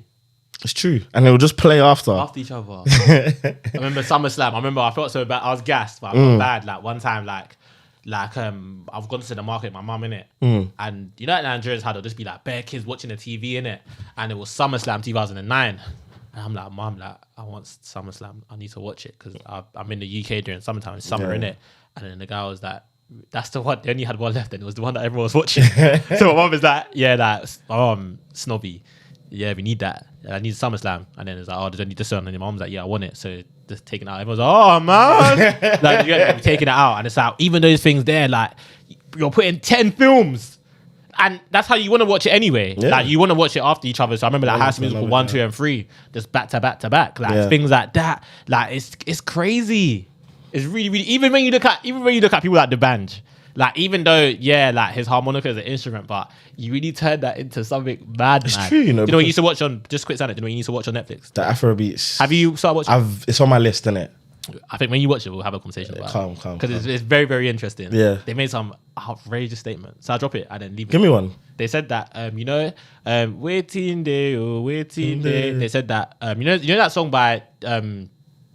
It's true, and they will just play after each other. I remember SummerSlam. I remember I felt so bad. I was gassed, but I felt bad. Like one time, I've gone to the market with my mum in it, and you know, at Nigerians how they'll just be like bare kids watching the TV in it, and it was SummerSlam 2009. And I'm like, Mom, like, I want SummerSlam. I need to watch it because I'm in the UK during summertime. It's summer, innit? And then the guy was like, that's the one. They only had one left, and it was the one that everyone was watching. So my mom is like, yeah, that's snobby. Yeah, we need that. I need SummerSlam. And then it's like, oh, does I need this one? And your mom's like, yeah, I want it. So just taking it out. Everyone's like, oh, man. Like, you're taking it out. And it's like, even those things there, like, you're putting 10 films. And that's how you want to watch it anyway. Yeah. Like you want to watch it after each other. So I remember like High School Musical 1, 2, and 3, just back to back to back. Like things like that. Like it's crazy. It's really, really. Even when you look at people like the band, like even though like his harmonica is an instrument, but you really turn that into something mad. It's true, you know. You know what you used to watch on just quick silent. You know what you used to watch on Netflix? The Afrobeats. Have you started watching? It's on my list, isn't it? I think when you watch it, we'll have a conversation about it. Calm. Because it's very, very interesting. Yeah. They made some outrageous statements. So I'll drop it and then leave it. Give me one. They said that, waiting day, waiting day. They said that, you know that song by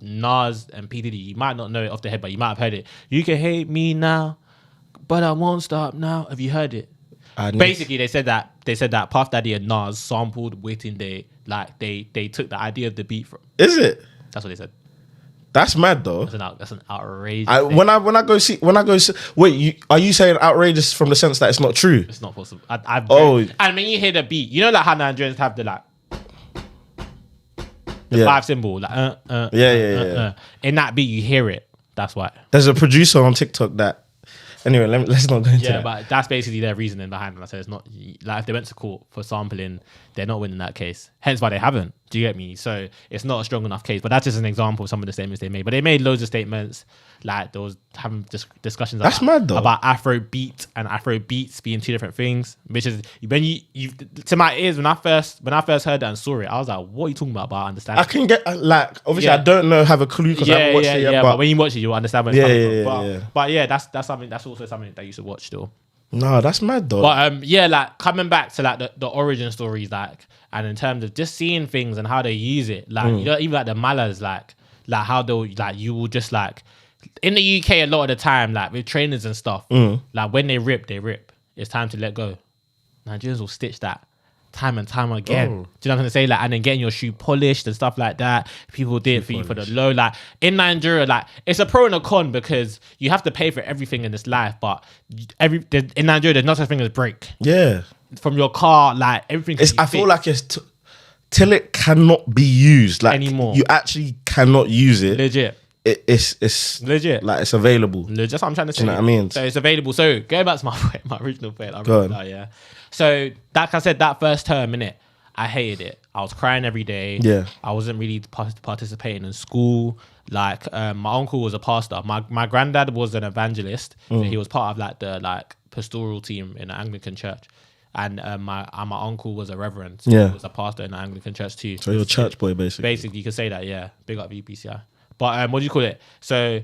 Nas and P. Diddy? You might not know it off the head, but you might have heard it. You can hate me now, but I won't stop now. Have you heard it? Basically, they said that Puff Daddy and Nas sampled Waiting Day. Like, they took the idea of the beat from. Is it? That's what they said. That's mad though. That's an outrageous. When I go see, wait, are you saying outrageous from the sense that it's not true? It's not possible. And when you hear the beat, you know, like how Nigerians have the like the 5 symbol, like in that beat, you hear it. That's why. There's a producer on TikTok that. Anyway, let's not go into that. Yeah, but that's basically their reasoning behind it. I said it's not like if they went to court for sampling, they're not winning that case. Hence why they haven't. Do you get me? So it's not a strong enough case. But that's just an example of some of the statements they made. But they made loads of statements. Like there was having discussions that's mad though. About Afrobeat and Afrobeats being 2 different things. Which is when you to my ears when I first heard that and saw it, I was like, what are you talking about? But I understand. I can get like obviously I don't know, have a clue because I haven't watched it yet. But when you watch it, you'll understand where it's coming from. Yeah. But yeah, that's something. That's also something that you should watch still. No, that's mad though. But like coming back to like the origin stories, like, and in terms of just seeing things and how they use it, like you know, even like the malas, like how they'll like you will just like in the UK a lot of the time, like with trainers and stuff, like when they rip, it's time to let go. Nigerians will stitch that time and time again. Do you know what I'm trying to say? Like, and then getting your shoe polished and stuff like that. People did it for you for the low. Like in Nigeria, like it's a pro and a con because you have to pay for everything in this life. But in Nigeria, there's no such thing as break. Yeah. From your car, like everything. I feel like it's till it cannot be used like anymore. You actually cannot use it. Legit. It's legit. Like it's available. Legit. That's what I'm trying to say. You know what I mean? So it's available. So going back to my original point. Yeah. So like I said, that first term, innit, I hated it. I was crying every day. Yeah. I wasn't really participating in school. Like my uncle was a pastor. My granddad was an evangelist. So he was part of like the pastoral team in the Anglican church. And my uncle was a reverend. So he was a pastor in the Anglican church too. So you're a church boy, basically. Basically, you could say that, yeah. Big up VPCI. But what do you call it? So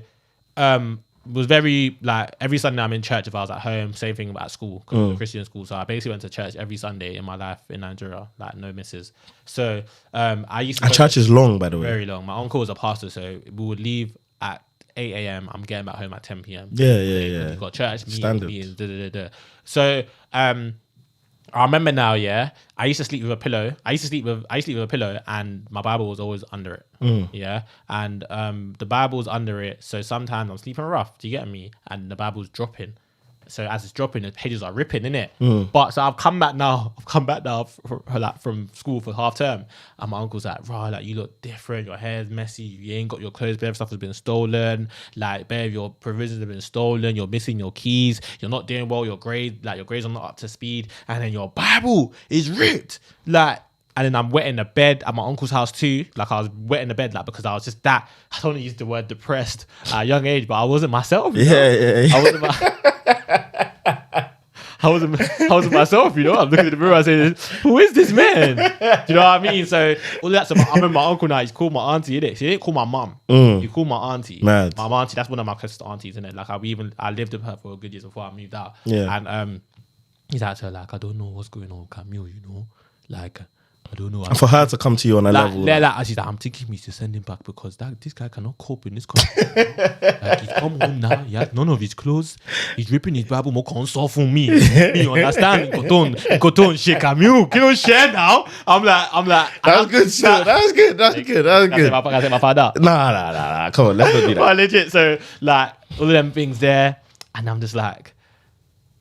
was very like every Sunday I'm in church if I was at home. Same thing at school because it was a Christian school. So I basically went to church every Sunday in my life in Nigeria, like no misses. So I used to. And church is long, by the way. Very long. My uncle was a pastor, so we would leave at 8 a.m. I'm getting back home at 10 p.m. Yeah. You've got church meetings. So I remember now, yeah. I used to sleep with a pillow. I used to sleep with a pillow, and my Bible was always under it. Yeah, and the Bible's under it. So sometimes I'm sleeping rough. Do you get me? And the Bible's dropping. So as it's dropping, the pages are ripping, innit? But so I've come back now from school for half term, and my uncle's like, "Bro, like you look different. Your hair's messy. You ain't got your clothes. Babe, stuff has been stolen. Like, babe, your provisions have been stolen. You're missing your keys. You're not doing well. Your grades are not up to speed. And then your Bible is ripped. Like." And then I'm wetting the bed at my uncle's house too. Like I was wetting the bed, like because I was just that. I don't want to use the word depressed at a young age, but I wasn't myself. Yeah. I wasn't myself. You know, I'm looking at the mirror. I say, "Who is this man?" Do you know what I mean? So all that. So I remember my uncle now. He's called my auntie. Innit? So he didn't call my mum. He called my auntie. Mad. My auntie. That's one of my closest aunties. Innit? Like I lived with her for a good years before I moved out. Yeah. And he's like to her like, "I don't know what's going on with Camille. You know, like." I don't know. And for her to come to you on a level. She's like, I'm thinking me to send him back because this guy cannot cope in this country. Like he's come home now, he has none of his clothes. He's ripping his Bible more console for me. You understand? Coton, shake Camille. You don't share now. I'm like. That's good, sir. That's good. I said my father. Nah. Come on, let's not do that. But legit, so like all of them things there, and I'm just like,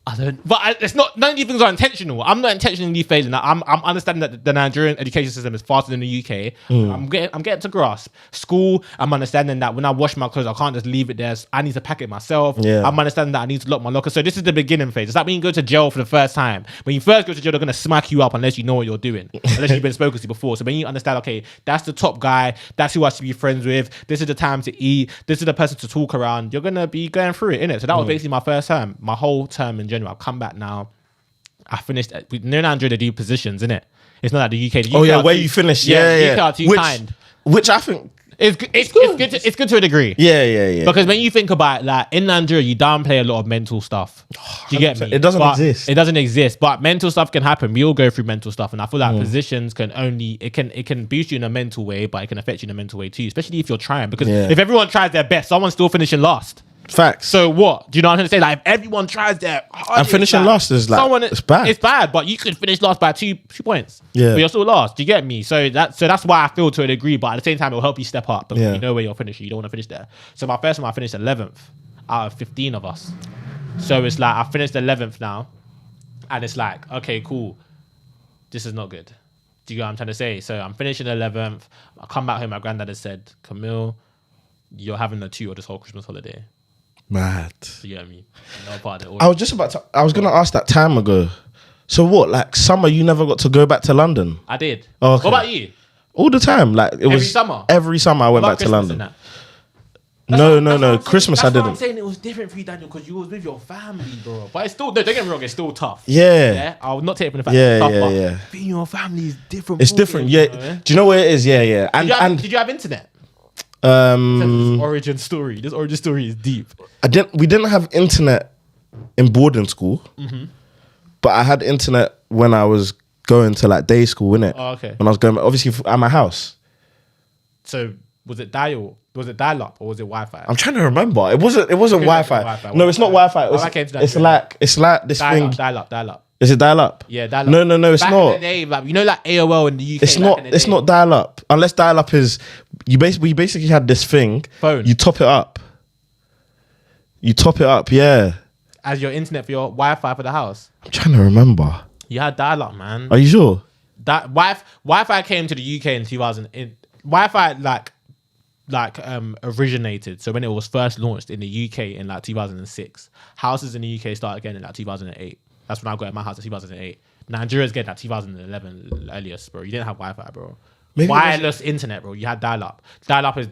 it's not. None of these things are intentional. I'm not intentionally failing. Like, I'm understanding that the Nigerian education system is faster than the UK. I'm getting to grasp school. I'm understanding that when I wash my clothes, I can't just leave it there. I need to pack it myself. Yeah. I'm understanding that I need to lock my locker. So this is the beginning phase. It's like when you go to jail for the first time. When you first go to jail, they're gonna smack you up unless you know what you're doing, unless you've been spoken to before. So when you understand, okay, that's the top guy. That's who I should be friends with. This is the time to eat. This is the person to talk around. You're gonna be going through it, innit? So that was basically my first term. My whole term in general. I've come back now. I finished. In Nigeria, they do positions, innit? It's not like the UK. Where you finish? Yeah. UK are too kind. Which I think it's good to a degree. Yeah. Because when you think about like in Nigeria, you downplay a lot of mental stuff. Do you get me? It doesn't exist. It doesn't exist. But mental stuff can happen. We all go through mental stuff, and I feel like positions can only it can boost you in a mental way, but it can affect you in a mental way too. Especially if you're trying. Because if everyone tries their best, someone's still finishing last. Facts. So what? Do you know what I'm trying to say? Like if everyone tries their hardest, and finishing last is like it's bad. It's bad, but you could finish last by two points. Yeah. But you're still last. Do you get me? So that's why I feel to a degree, but at the same time it'll help you step up because you know where you're finishing. You don't want to finish there. So my first one I finished 11th out of 15 of us. So it's like I finished 11th now, and it's like, okay, cool. This is not good. Do you get what I'm trying to say? So I'm finishing 11th. I come back home, my granddad has said, Camille, you're having a tutor this whole Christmas holiday. Mad. You get me? No part of it. I was gonna ask that time ago. So what? Like summer, you never got to go back to London? I did. Oh, okay. What about you? All the time. Like Every summer I went back to London. No. Christmas I didn't. I'm saying it was different for you, Daniel, because you was with your family, bro. But it's still, don't get me wrong, it's still tough. Yeah. I would not take it from the fact that it's tough, but being your family is different. It's different, yeah. Do you know where it is? Yeah. Did you have internet? This origin story is deep. We didn't have internet in boarding school, but I had internet when I was going to like day school, innit? Oh, okay. When I was going, obviously at my house. So was it dial-up or was it Wi-Fi? I'm trying to remember. It wasn't Wi-Fi. No, it's not Wi-Fi. It's like this thing. Dial-up. Is it dial up? Yeah, dial up. No, it's back not. In the day, like, you know, like AOL in the UK. It's not. It's not dial up. Unless dial up is we basically had this thing. Phone. You top it up. Yeah. As your internet for your Wi-Fi for the house. I'm trying to remember. You had dial up, man. Are you sure? That Wi-Fi came to the UK in 2000. Wi-Fi originated. So when it was first launched in the UK in like 2006, houses in the UK started getting it like 2008. That's when I got at my house in 2008. Nigeria's getting that 2011 earliest, bro. You didn't have Wi-Fi, bro. Maybe wireless internet, bro. You had dial-up. Dial-up is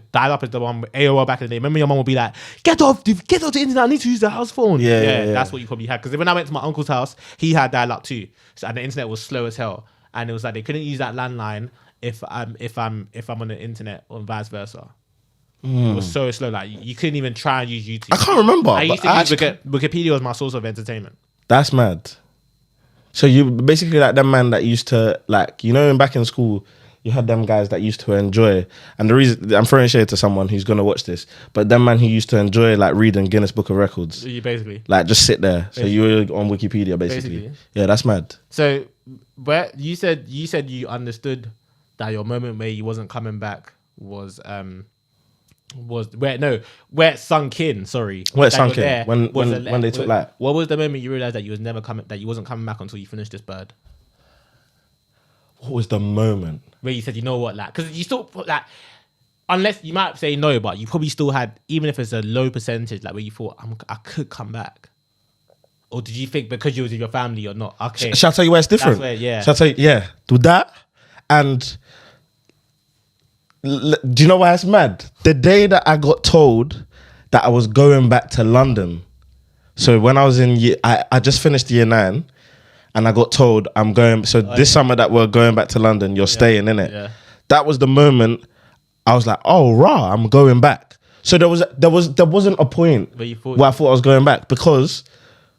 the one with AOL back in the day. Remember your mum would be like, get off the internet. I need to use the house phone. Yeah. That's what you probably had. Because when I went to my uncle's house, he had dial-up too. So, and the internet was slow as hell. And it was like they couldn't use that landline if I'm on the internet or vice versa. It was so slow. Like you couldn't even try and use YouTube. I can't remember. I used to use Wikipedia was my source of entertainment. That's mad. So you basically like them man that used to like, you know, back in school, you had them guys that used to enjoy, and the reason I'm throwing shade to someone who's gonna watch this, but them man who used to enjoy like reading Guinness Book of Records. You basically like just sit there. Basically. So you were on Wikipedia basically. Yeah, that's mad. So where you said you understood that your moment where you wasn't coming back was where it sunk in. Sorry, where it sunk in when they took like. What was the moment you realized that you wasn't coming back until you finished this bird? What was the moment where you said, you know what, like, because you still like, unless you might say no, but you probably still had, even if it's a low percentage, like where you thought I could come back, or did you think because you was with your family or not? Okay, shall I tell you where it's different? That's where, yeah. Shall I tell you? Yeah, do that and. Do you know why it's mad? The day that I got told that I was going back to London, so when I was in I just finished year 9, and I got told I'm going. So this summer that we're going back to London, you're staying in it. Yeah. That was the moment I was like, oh rah, I'm going back. So there wasn't a point where I thought I was going back because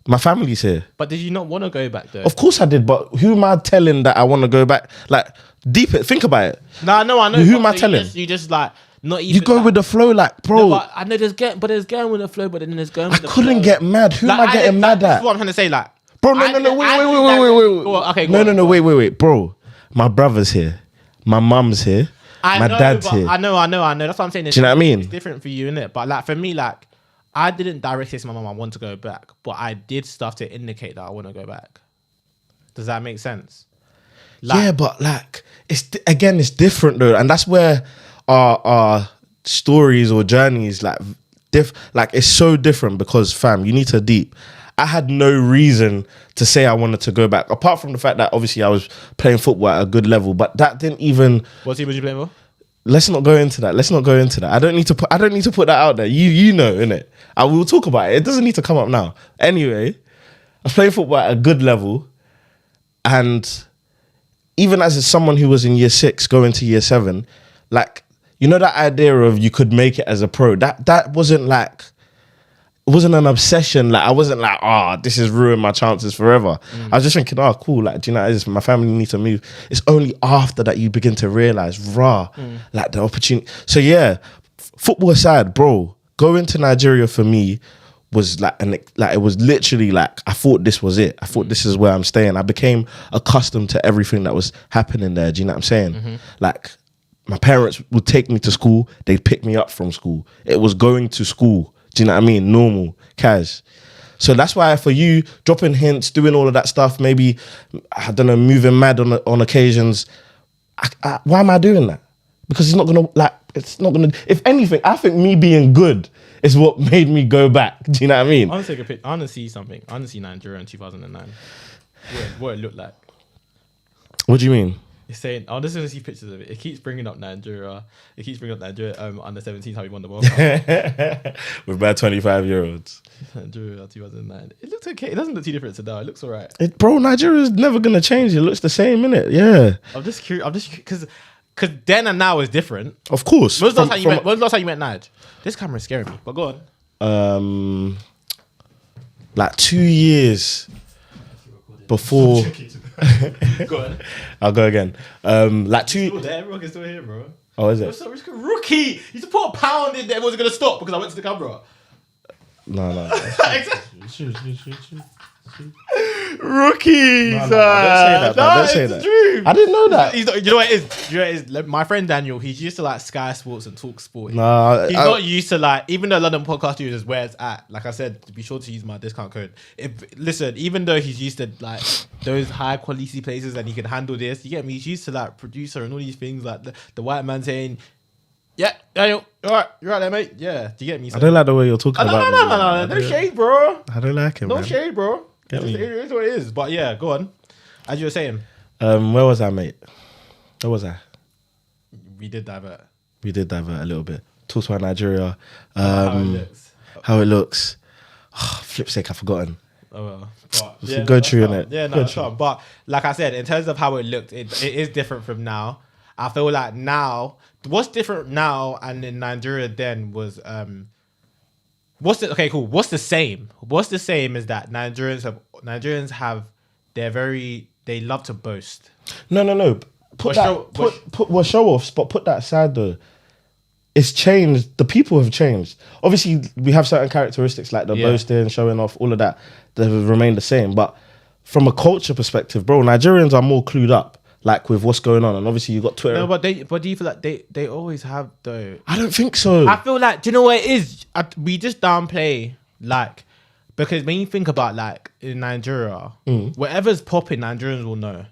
my family's here. But did you not want to go back though? Of course I did, but who am I telling that I want to go back? Like. Deep it. Think about it. No, I know. Who am I telling? You just like not even. You go with the flow, like bro. No, but I know there's going with the flow, but then there's going. With the couldn't flow. Get mad. Who am I getting mad at? That's what I'm trying to say. Like, bro, no, wait. Okay, no, wait, bro. My brother's here. My mum's here. My dad's here. I know. That's what I'm saying. Do you know what I mean? It's different for you, innit? But like for me, like I didn't directly say to my mum I want to go back, but I did stuff to indicate that I want to go back. Does that make sense? Like, yeah, but like it's different though, and that's where our stories or journeys like it's so different because fam, you need to deep. I had no reason to say I wanted to go back apart from the fact that obviously I was playing football at a good level, but that didn't even. What team was you playing for? Let's not go into that. I don't need to put that out there. You know, innit? I will talk about it. It doesn't need to come up now. Anyway, I was playing football at a good level, and even as someone who was in year 6 going to year 7, like, you know, that idea of you could make it as a pro, that wasn't like, it wasn't an obsession. Like, I wasn't like, this has ruined my chances forever. I was just thinking, cool. Like, do you know, my family needs to move. It's only after that you begin to realize, like the opportunity. So yeah, football aside, bro, going to Nigeria for me was like it was literally like I thought this was it. I thought this is where I'm staying. I became accustomed to everything that was happening there. Do you know what I'm saying? Mm-hmm. Like my parents would take me to school. They'd pick me up from school. It was going to school. Do you know what I mean? Normal, cash. So that's why for you, dropping hints, doing all of that stuff, maybe, I don't know, moving mad on occasions. Why am I doing that? Because it's not gonna. If anything, I think me being good is what made me go back. Do you know what I mean? I want to take a picture. I want to see something. I want to see Nigeria in 2009. What it looked like. What do you mean? It's saying, I just want to see pictures of it. It keeps bringing up Nigeria. Under 17, how we won the World Cup. With about 25-year-olds. Nigeria 2009. It looks okay. It doesn't look too different to now. It looks all right. Bro, Nigeria's never going to change. It looks the same, innit? Yeah. I'm just curious. Because then and now is different. Of course. When was the last time you met Nige? This camera's scaring me, but go on. Like 2 years before. Go on. I'll go again. Like 2. Still there. Everyone can still hear, bro. Oh, is it? Rookie. You just put a pound in there. Everyone's gonna stop because I went to the camera. No. Exactly. Rookies. No, don't say that. True. I didn't know that. You know what it is? You know what it is? My friend Daniel, he's used to like Sky Sports and Talk Sport. No, he's not used to like, even though London Podcast Studios is where it's at, like I said, be sure to use my discount code. Listen, even though he's used to like those high quality places and he can handle this, you get me? He's used to like producer and all these things, like the white man saying, yeah, Daniel, you're right there, mate. Yeah, do you get me? So, I don't like the way you're talking about No shade, bro. I don't like it, No man. shade, bro. It is what it is. But yeah, go on. As you were saying. Where was I, mate? Where was I? We did divert a little bit. Talked about Nigeria. How it looks. Oh, flip's sake, I've forgotten. Oh well. Go true in it. Yeah, no, that's fine. But like I said, in terms of how it looked, it is different from now. I feel like now, what's different now and in Nigeria then was what's the same? What's the same is that Nigerians have they love to boast. No. Show offs, but put that aside though. It's changed. The people have changed. Obviously, we have certain characteristics like the boasting, showing off, all of that. They have remained the same. But from a culture perspective, bro, Nigerians are more clued up, like with what's going on. And obviously, you got Twitter. No, but do you feel like they always have though? I don't think so. I feel like, do you know what it is? We just downplay like, because when you think about like in Nigeria, whatever's popping, Nigerians will know.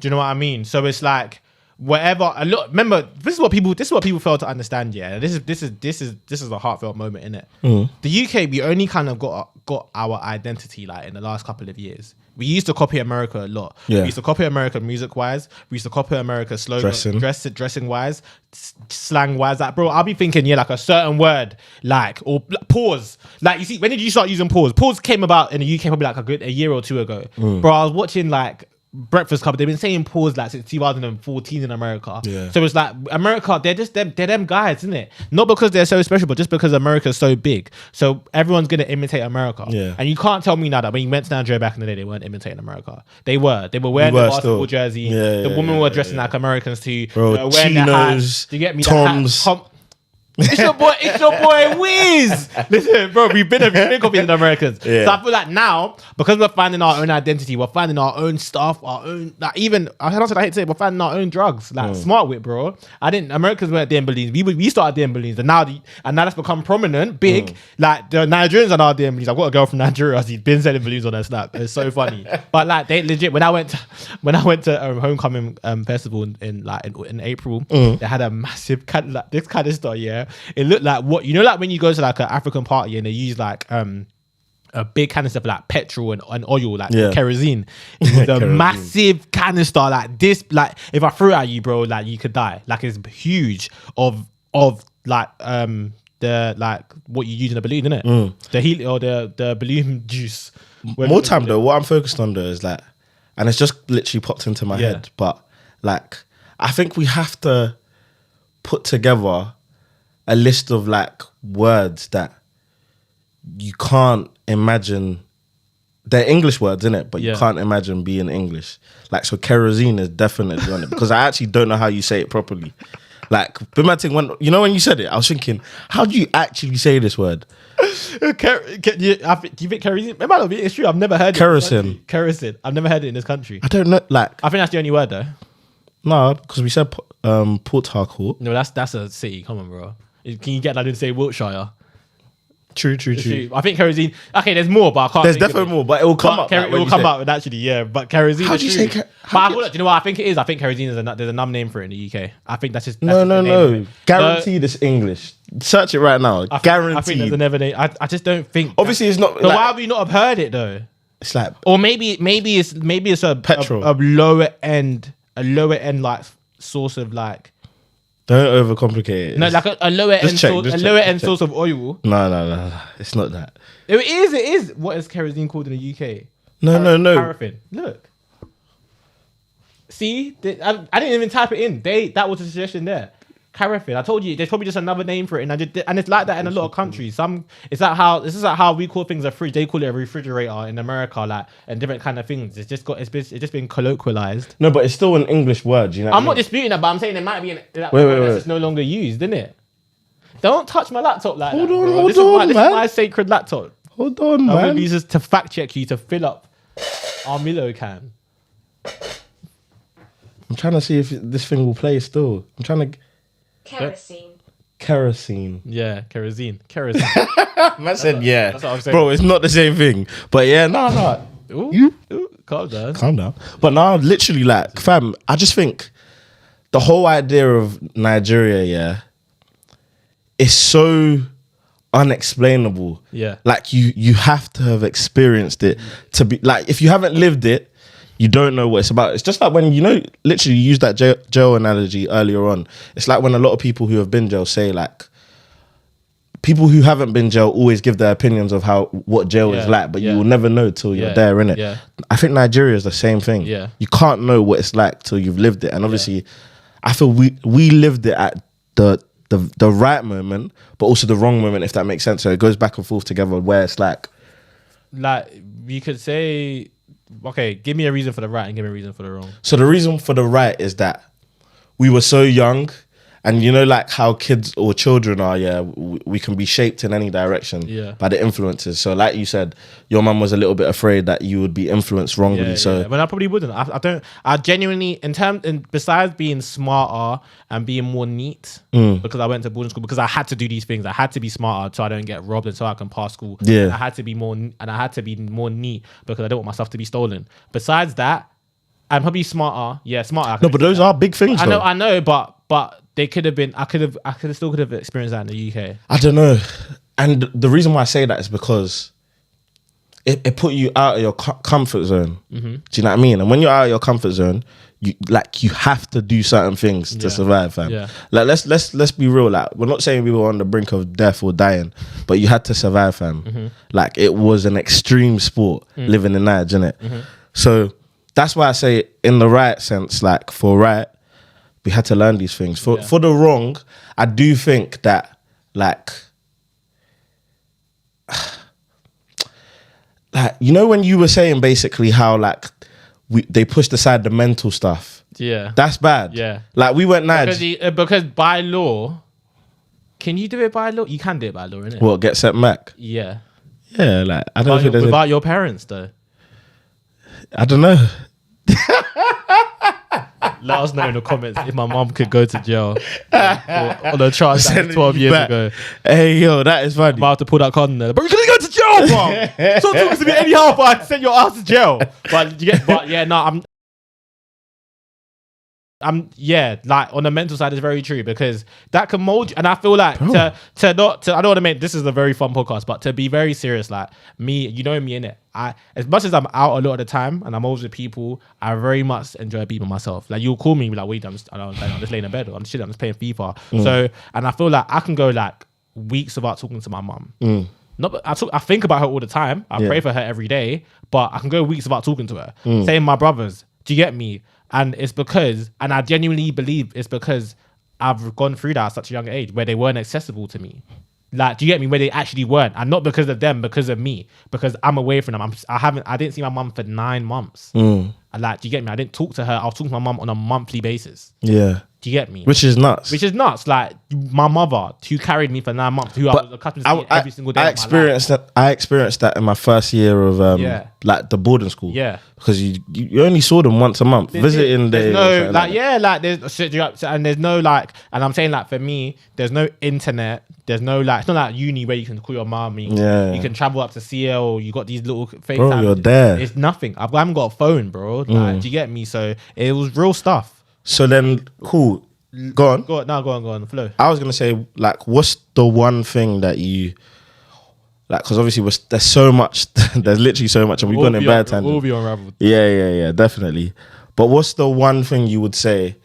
Do you know what I mean? So it's like whatever. Remember, this is what people fail to understand. Yeah, this is a heartfelt moment, innit? The UK, we only kind of got our identity like in the last couple of years. We used to copy America a lot. Yeah. We used to copy America music wise. We used to copy America slogan, dressing wise, slang wise. Like, bro, I'll be thinking, like a certain word, like, or pause. Like, you see, when did you start using pause? Pause came about in the UK probably like a year or two ago. Bro, I was watching like Breakfast Club. They've been saying pause like since 2014 in America. Yeah. So it's like America, they're them guys, isn't it? Not because they're so special, but just because America's so big. So everyone's gonna imitate America. Yeah. And you can't tell me now that when you went to Nigeria back in the day, they weren't imitating America. They were wearing the basketball jersey. The women were dressing like Americans too. Bro, wearing their hats. Do you get me? Toms. It's your boy Wiz. Listen, bro, we've been copying the Americans. Yeah. So I feel like now, because we're finding our own identity, we're finding our own stuff, our own, like, even I hate to say, we're finding our own drugs, like Smart Wit, bro. Americans weren't doing balloons. We started doing balloons, and now that's become prominent, big. Like the Nigerians are now doing balloons. I've got a girl from Nigeria. She's been selling balloons on her Snap. It's so funny. But like they legit, when I went to Homecoming festival in April, they had a massive this canister, yeah. It looked like what like when you go to like an African party and they use like a big canister for like petrol and oil, like kerosene. It was a massive canister like this. Like if I threw it at you, bro, like you could die. Like it's huge of like the like what you use in a balloon, innit? The helium or the balloon juice. More time though, what I'm focused on though is like, and it's just literally popped into my head, but like I think we have to put together a list of like words that you can't imagine. They're English words, innit? But you can't imagine being English. Like, so kerosene is definitely on it because I actually don't know how you say it properly. Like, when you said it, I was thinking, how do you actually say this word? Do you think kerosene? It might not be. It's true. I've never heard kerosene. Kerosene. I've never heard it in this country. I don't know. Like, I think that's the only word though. No, because we said Port Harcourt. No, that's a city. Come on, bro. Can you get that and say Wiltshire? True. I think kerosene. Okay, there's more, but I can't. There's definitely more, but it will come up. It will come up naturally, yeah. But kerosene. How do you say? Do you know what I think it is? I think kerosene is there's a numb name for it in the UK. I think that's just no. Guaranteed it's English. Search it right now. Guaranteed. I think there's another name. I just don't think. Obviously, it's not. So why would we not have heard it though? It's like, or maybe it's a petrol, a lower end like source of like. Don't overcomplicate it. No, like a lower end source of oil. No. It's not that. It is. What is kerosene called in the UK? No. Paraffin. Look. See, I didn't even type it in. That was a suggestion there. Paraffin. I told you, there's probably just another name for it, and it's like that in a lot of countries. This is like how we call things a fridge. They call it a refrigerator in America, like, and different kind of things. It's just been colloquialized. No, but it's still an English word. You know. I'm not disputing that, but I'm saying it might be that's just no longer used, isn't it? Don't touch my laptop like that. Hold on, man. This is my sacred laptop. Hold on, I'm man. gonna use this to fact check you to fill up our Milo can. I'm trying to see if this thing will play still. I'm trying to... Kerosene. Yeah, kerosene. Man said, yeah. That's what I'm saying. Bro, it's not the same thing. But yeah, no. Ooh, calm down. Calm down. But now, literally, like, fam, I just think the whole idea of Nigeria, yeah, is so unexplainable. Yeah. Like, you have to have experienced it to be... Like, if you haven't lived it, you don't know what it's about. It's just like when, literally you used that jail analogy earlier on. It's like when a lot of people who have been jail say, like, people who haven't been jail always give their opinions of what jail is like, but you will never know till you're there, innit? Yeah. I think Nigeria is the same thing. Yeah. You can't know what it's like till you've lived it. And obviously, I feel we lived it at the right moment, but also the wrong moment, if that makes sense. So it goes back and forth together where it's like you could say... Okay, give me a reason for the right and give me a reason for the wrong. So the reason for the right is that we were so young, and like how kids or children are, we can be shaped in any direction by the influences. So like you said, your mum was a little bit afraid that you would be influenced wrongly. But I probably wouldn't. I genuinely, besides being smarter and being more neat, because I went to boarding school, because I had to do these things. I had to be smarter so I don't get robbed and so I can pass school. Yeah. I had to be more neat because I don't want my stuff to be stolen. Besides that, I'm probably smarter. Yeah, smarter. No, but those are big things. I know, but they could have been. I could have experienced that in the UK. I don't know, and the reason why I say that is because it put you out of your comfort zone. Mm-hmm. Do you know what I mean? And when you're out of your comfort zone, you have to do certain things to survive, fam. Yeah. Like let's be real. Like, we're not saying we were on the brink of death or dying, but you had to survive, fam. Mm-hmm. Like, it was an extreme sport living in Nigeria, innit? Mm-hmm. So that's why I say, in the right sense, like, for right, we had to learn these things. For the wrong, I do think that, like, when you were saying basically how, like, they pushed aside the mental stuff. Yeah. That's bad. Yeah. Like, we went Nige. Because by law, can you do it by law? You can do it by law, innit? What, get sent back? Yeah. Yeah, like, I don't think there's... Without your parents, though. I don't know. Let us know in the comments if my mom could go to jail on a charge that was 12 years ago. Hey, yo, that is funny. I'm about to pull that card in there. But you couldn't go to jail, bro. Stop talking to me anyhow, but I send your ass to jail. Like, on the mental side, it's very true, because that can mold you. And I feel like I don't want to make this is a very fun podcast, but to be very serious, like, me, me innit? As much as I'm out a lot of the time and I'm always with people, I very much enjoy being by myself. Like, you'll call me and be like, wait, I'm just laying in bed, or I'm just playing FIFA. So, and I feel like I can go like weeks without talking to my mum. I think about her all the time. I pray for her every day, but I can go weeks without talking to her. Same my brothers. Do you get me? And it's because, and I genuinely believe it's because I've gone through that at such a young age where they weren't accessible to me. Like, do you get me? Where they actually weren't, and not because of them, because of me, because I'm away from them. I didn't see my mum for 9 months. And like, do you get me? I didn't talk to her. I was talking to my mum on a monthly basis. Yeah. Do you get me? Which is nuts. Like, my mother, who carried me for 9 months, who I was accustomed to seeing every single day. I experienced that in my first year of like the boarding school. Yeah. Because you only saw them once a month, visiting days. And I'm saying, like, for me, there's no internet. There's no, like, it's not like uni where you can call your mom. You can travel up to CL. You got these little FaceTime. Bro, you're there. It's nothing. I haven't got a phone, bro. Like, do you get me? So it was real stuff. So then, cool. Go on. Go on. Flow. I was gonna say, like, what's the one thing that you like? Because obviously, there's so much. There's literally so much, and we've gone in bad tangent. We'll be unraveled. Yeah, definitely. But what's the one thing you would say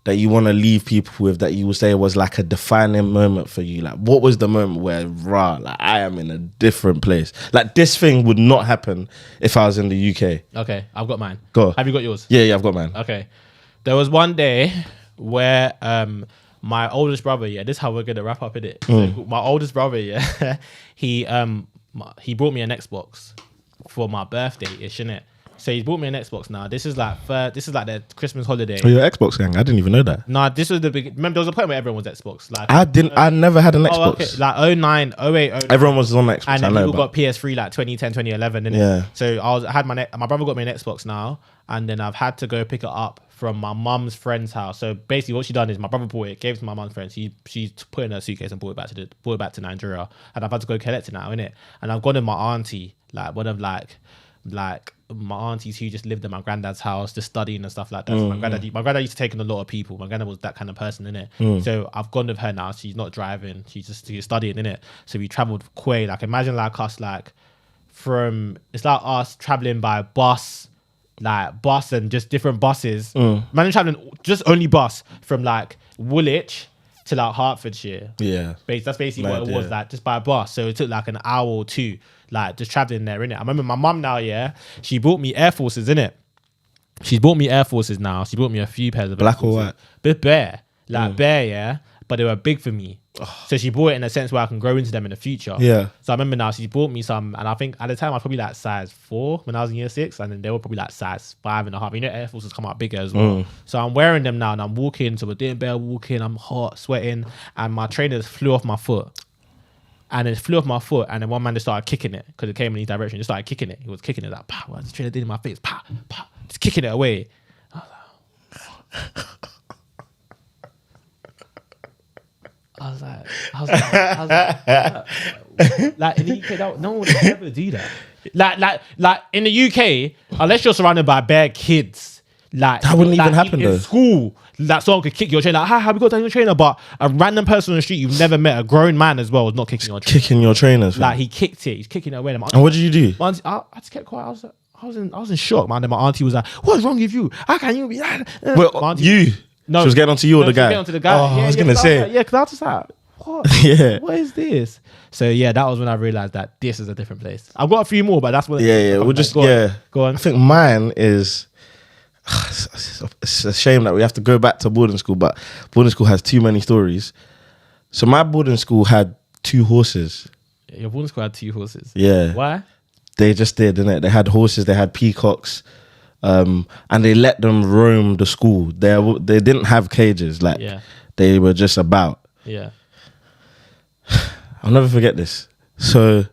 that you want to leave people with, that you would say was like a defining moment for you? Like, what was the moment where, like, I am in a different place? Like, this thing would not happen if I was in the UK. Okay, I've got mine. Go. Have you got yours? Yeah, I've got mine. Okay. There was one day where my oldest brother, this is how we're gonna wrap up in it. So my oldest brother, he brought me an Xbox for my birthday, innit? So he's bought me an Xbox now. This is like the Christmas holiday. Oh, your Xbox gang? I didn't even know that. Nah, this was the big. Remember, there was a point where everyone was Xbox. Like I never had an Xbox. Oh, okay. Like 09, 08, 09. Everyone was on Xbox. And then people got PS3 like 2010, 2011. Innit? Yeah. So I had my brother got me an Xbox now, and then I've had to go pick it up from my mum's friend's house. So basically, what she done is my brother bought it, gave it to my mum's friend. She put it in her suitcase and brought it back to Nigeria, and I've had to go collect it now, innit? And I've gone to my auntie, like one of like my aunties who just lived at my granddad's house, just studying and stuff like that. So my granddad used to take in a lot of people. My granddad was that kind of person, innit? So I've gone with her now. She's not driving. She's studying, innit? So we travelled quay. Like imagine like us like it's like us travelling by bus and just different buses. Imagine travelling just only bus from like Woolwich to like Hertfordshire. Yeah. That's basically what it was, like just by a bus. So it took like an hour or two, like just traveling there, innit? I remember my mum now, she bought me Air Forces, innit? She's bought me Air Forces now. She bought me a few pairs of Black or white? Bit bare. Bare, but they were big for me. So she bought it in a sense where I can grow into them in the future. Yeah. So I remember now she bought me some, and I think at the time I was probably like size 4 when I was in year 6, and then they were probably like size 5.5. You know, Air Forces come out bigger as well. So I'm wearing them now, and I'm walking. So we're doing bare walking. I'm hot, sweating, and my trainers flew off my foot. And it flew off my foot, and then one man just started kicking it because it came in his direction. Just started kicking it. He was kicking it like, pow. The trainer did in my face, pow, pow, just kicking it away. I was like, in the UK, no one would ever do that. Like in the UK, unless you're surrounded by bare kids, like that wouldn't even happen in though. School, like someone could kick your trainer. Like, hi, we got down your trainer, but a random person on the street you've never met, a grown man as well, is not kicking your trainer. Kicking your trainers. Like he kicked it, he's kicking it away. And what did you do? I just kept quiet. I was in shock, man. Then my auntie was like, "What's wrong with you? How can you be that?" Well, you. No, she was getting onto you or the guy? Onto the guy. Oh, I was gonna say. Because I was just like, what? What is this? So yeah, that was when I realized that this is a different place. I've got a few more, but that's what. Yeah. We'll just go on. I think mine is. It's a shame that we have to go back to boarding school, but boarding school has too many stories. So my boarding school had 2 horses. Your boarding school had 2 horses. Yeah. Why? They just did, didn't it? They had horses. They had peacocks. And they let them roam the school. They didn't have cages, like they were just about. Yeah. I'll never forget this. So,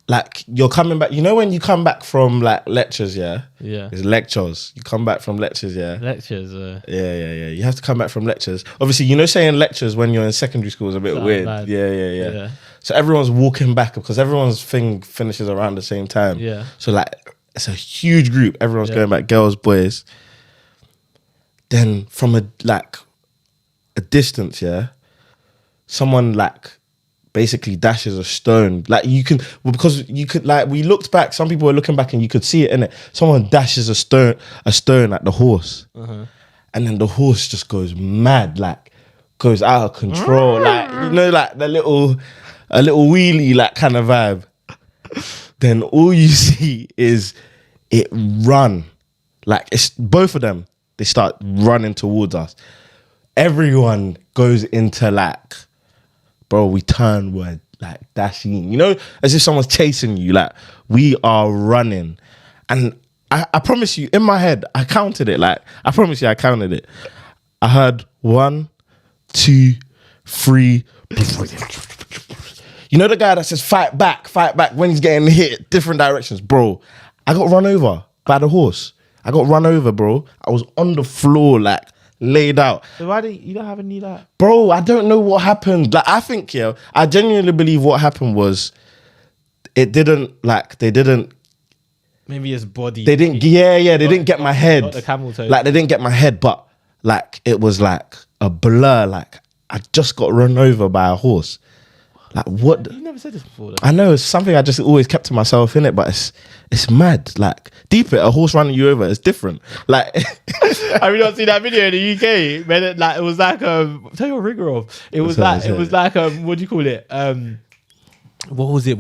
like, you're coming back. You know when you come back from like lectures, yeah. It's lectures. You come back from lectures, yeah. Lectures. Yeah. You have to come back from lectures. Obviously, you know, saying lectures when you're in secondary school is a bit weird. Bad. Yeah. So everyone's walking back because everyone's thing finishes around the same time. Yeah. So like. It's a huge group. Everyone's going back, girls, boys. Then from a distance, someone like basically dashes a stone. Like because you could like we looked back. Some people were looking back and you could see it in it. Someone dashes a stone at the horse, and then the horse just goes mad, like goes out of control, like you know, like a little wheelie, like kind of vibe. Then all you see is it run. Like it's both of them. They start running towards us. Everyone goes into like, bro, we turn, we're like dashing. You know, as if someone's chasing you. Like we are running. And I promise you, in my head, I counted it. Like, I promise you, I counted it. I heard 1, 2, 3. You know the guy that says fight back when he's getting hit different directions, bro. I got run over by the horse. I got run over, bro. I was on the floor, like laid out. So why you don't have any that? Bro, I don't know what happened. Like I think, I genuinely believe what happened was they didn't. Maybe his body. They didn't. They didn't get my head. Not the camel toe. Like they didn't get my head, but like it was like a blur. Like I just got run over by a horse. Like what? You never said this before. Though. I know it's something I just always kept to myself in it, but it's mad. Like deep it, a horse running you over, it's different. Like I really don't see that video in the UK. Man, it was like tell your ringer off. It was like what do you call it? What was it?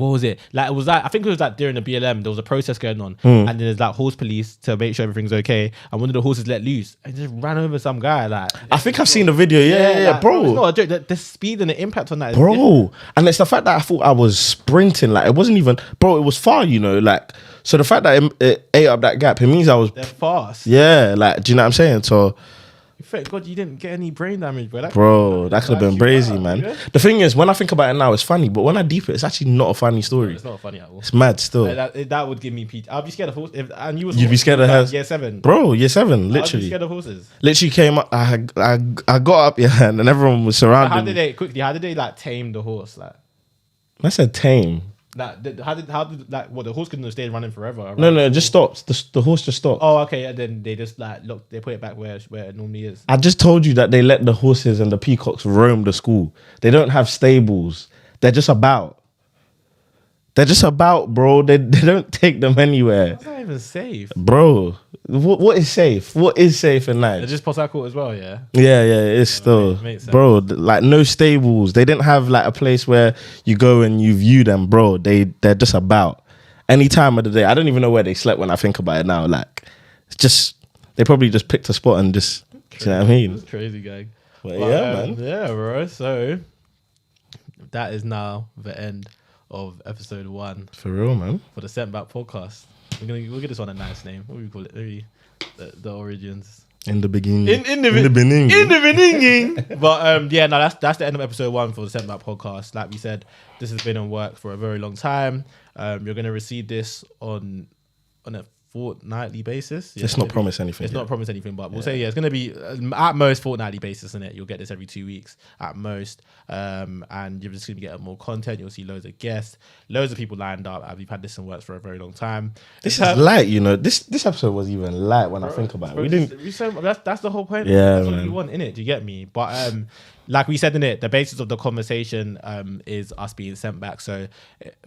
Like it was like I think it was like during the BLM there was a protest going on, and then there's like horse police to make sure everything's okay. And one of the horses let loose and just ran over some guy. Like I think I've seen the video. Yeah, like, bro. It's not a joke. The speed and the impact on that, bro. And it's the fact that I thought I was sprinting. Like it wasn't even, bro. It was far. You know, like So the fact that it ate up that gap, it means they're fast. Yeah, like, do you know what I'm saying? So, thank God you didn't get any brain damage, bro. That could have been crazy, man. Yeah? The thing is, when I think about it now, it's funny, but when I deep it, it's actually not a funny story. It's not funny at all. It's mad still. That would give me PTSD. I'd be scared of horses. You'd be scared of her? Year 7. Bro, year 7, literally. I'd be scared of horses. Literally came up, I got up, yeah, and everyone was surrounding How did they like tame the horse? Like, I said tame. Like, how did the horse couldn't have stayed running forever? Right? No, it just stopped. The horse just stopped. Oh, okay. And then they just they put it back where it normally is. I just told you that they let the horses and the peacocks roam the school. They don't have stables. They're just about. Bro. They don't take them anywhere. That's not even safe, bro. What is safe? What is safe at night? They're just Port as well, yeah. Yeah, it's still, bro. Like no stables. They didn't have like a place where you go and you view them, bro. They're just about any time of the day. I don't even know where they slept when I think about it now. Like, it's just they probably just picked a spot and just. Do you know what I mean? That's crazy, gang. But yeah, man. Yeah, bro. So that is now the end of episode 1. For real, man. For the Sent Back podcast. We'll give this one a nice name. What do we call it? Maybe the origins. In the beginning. In the beninging. But yeah, no, that's the end of episode 1 for the Sent Back podcast. Like we said, this has been on work for a very long time. You're gonna receive this on a fortnightly basis. Yeah, Let's not promise anything. It's not promise anything, but we'll say it's going to be at most fortnightly basis, in it. You'll get this every 2 weeks at most, and you're just going to get more content. You'll see loads of guests, loads of people lined up. We've had this in works for a very long time. This is light, you know. This episode was even light when I think about it. We didn't. That's the whole point. Yeah, that's man. what you want in it. Do you get me? But like we said in it, the basis of the conversation is us being sent back. So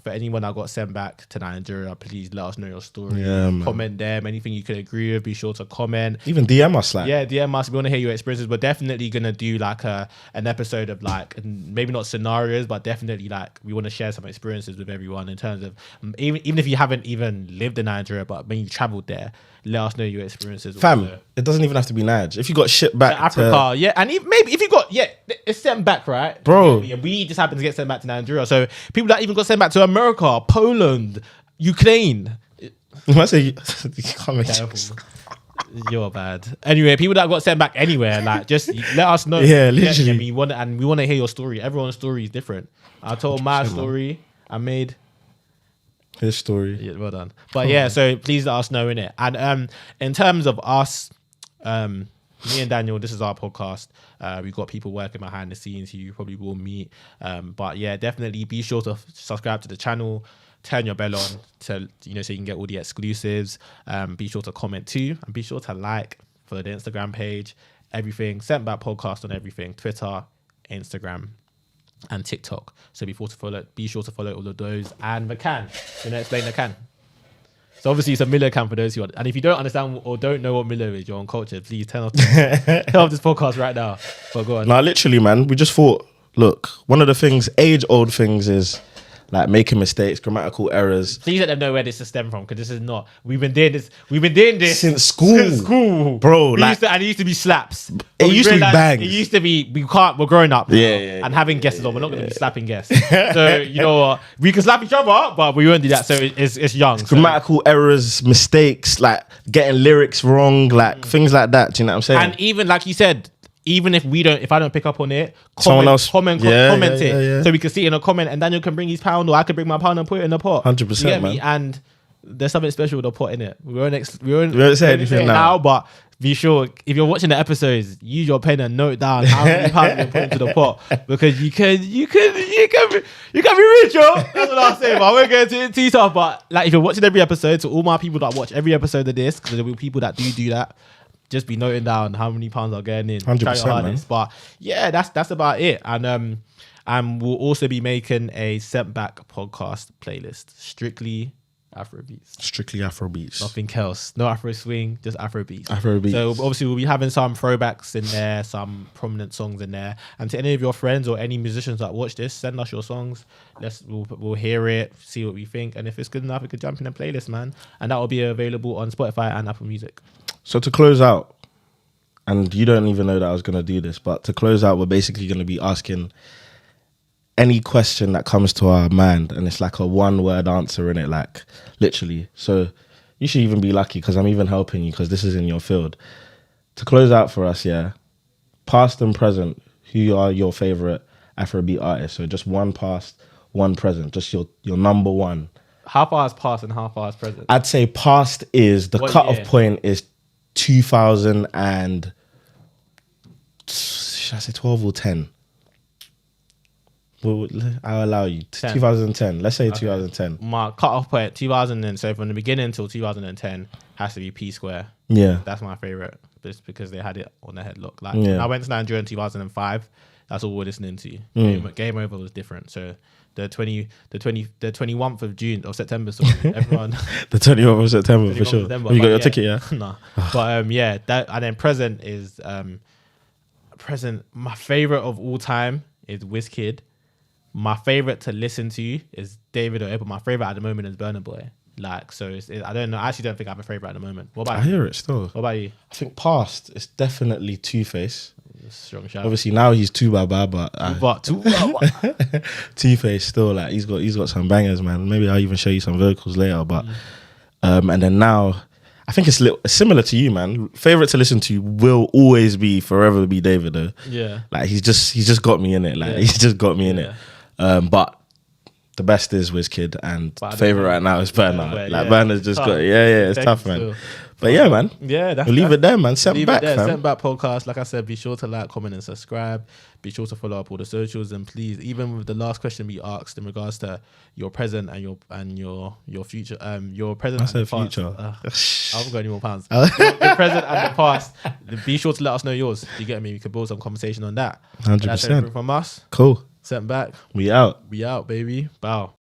for anyone that got sent back to Nigeria, please let us know your story. Yeah, man. Comment them. Anything you could agree with, be sure to comment. Even DM us, like. Yeah, DM us. We want to hear your experiences. We're definitely gonna do like an episode of like, maybe not scenarios, but definitely like we want to share some experiences with everyone in terms of even if you haven't even lived in Nigeria, but when you traveled there, let us know your experiences. Fam, it doesn't even have to be Nigeria. If you got shipped back to Africa, yeah, and maybe if you got it's sent back, right, bro? We just happen to get sent back to Nigeria. So people that even got sent back to America, Poland, Ukraine. I say you can't make jokes. You're bad. Anyway, people that got sent back anywhere, like just let us know. Yeah, literally. We want to hear your story. Everyone's story is different. I told my story. I made his story. Yeah, well done. But yeah, so please let us know in it. And in terms of us, me and Daniel, this is our podcast. We've got people working behind the scenes who you probably will meet. But yeah, definitely be sure to subscribe to the channel. Turn your bell on to so you can get all the exclusives. Be sure to comment too, and be sure to like for the Instagram page. Everything Sent Back Podcast on everything: Twitter, Instagram, and TikTok. So be sure to follow all of those. And the can, explain the can. So obviously it's a Miller can for those who are, and if you don't understand or don't know what Miller is, you're uncultured. Please turn off this podcast right now. But go on. No, literally, man. We just thought, look, one of the things, age-old things is like making mistakes, grammatical errors. Please let them know where this is stemmed from, because this is not. We've been doing this since school, bro. It used to be slaps. It used to be bangs. It used to be we're growing up now, and having guests on. We're not going to be slapping guests. So you know what? We can slap each other, but we won't do that. So it's young. Grammatical errors, mistakes, like getting lyrics wrong, like things like that. Do you know what I'm saying? And even like you said, even if I don't pick up on it, someone else comment it, so we can see it in a comment, and Daniel can bring his pound, or I can bring my pound and put it in the pot. 100%, man. And there's something special with the pot in it. We won't say anything now, but be sure if you're watching the episodes, use your pen and note down how many pounds you put into the pot, because you can be rich, yo. That's what I'll say. But I won't get into it too tough. But like, if you're watching every episode, to all my people that watch every episode of this, because there'll be people that do that. Just be noting down how many pounds are getting in. 100%, man. But yeah, that's about it. And we'll also be making a Sent Back podcast playlist, strictly Afrobeats. Nothing else. No Afro swing, just Afrobeats. So obviously we'll be having some throwbacks in there, some prominent songs in there. And to any of your friends or any musicians that watch this, send us your songs. We'll hear it, see what we think, and if it's good enough, we could jump in a playlist, man. And that will be available on Spotify and Apple Music. So to close out, and you don't even know that I was going to do this, but to close out, we're basically going to be asking any question that comes to our mind, and it's like a 1-word answer in it, like literally. So you should even be lucky because I'm even helping you because this is in your field. To close out for us, yeah, past and present, who are your favorite Afrobeat artists? So just one past, one present, just your number one. How far is past and how far is present? I'd say past is the cutoff point is 2000 and should I say 12 or 10? Well, I'll allow you 2010. Let's say 2010. My cutoff point 2000, so from the beginning till 2010 has to be P Square. Yeah, that's my favorite, just because they had it on the headlock. Like when I went to Nigeria in 2005, that's all we're listening to. Game Over was different. So the 21st of June or September, so everyone the 21st of September for sure. September, you got your ticket, yeah? No. But that, and then present is my favorite of all time is Wizkid. My favorite to listen to is David O. But my favorite at the moment is Burna Boy. Like, so I don't know. I actually don't think I have a favorite at the moment. What about you? I hear it still. What about you? I think past is definitely Two-Face. Strong shout. Obviously now he's too baba, but Two-Face still, like he's got some bangers, man. Maybe I'll even show you some vocals later. But and then now I think it's similar to you, man. Favorite to listen to will always be forever be David though. Yeah. Like he's just got me in it. Like he's just got me in it. But the best is Wizkid, and favorite right now is Burna. Like Burna's just got it's tough, man. Still. But yeah, man. Yeah, we'll leave it there, man. Sent back, fam. Sent back podcast. Like I said, be sure to like, comment, and subscribe. Be sure to follow up all the socials, and please, even with the last question we asked in regards to your present and your future, your present. I said future. I haven't got any more pounds. Your present and the past. Be sure to let us know yours. You get me? We could build some conversation on that. 100%. From us. Cool. Sent back. We out. We out, baby. Bow.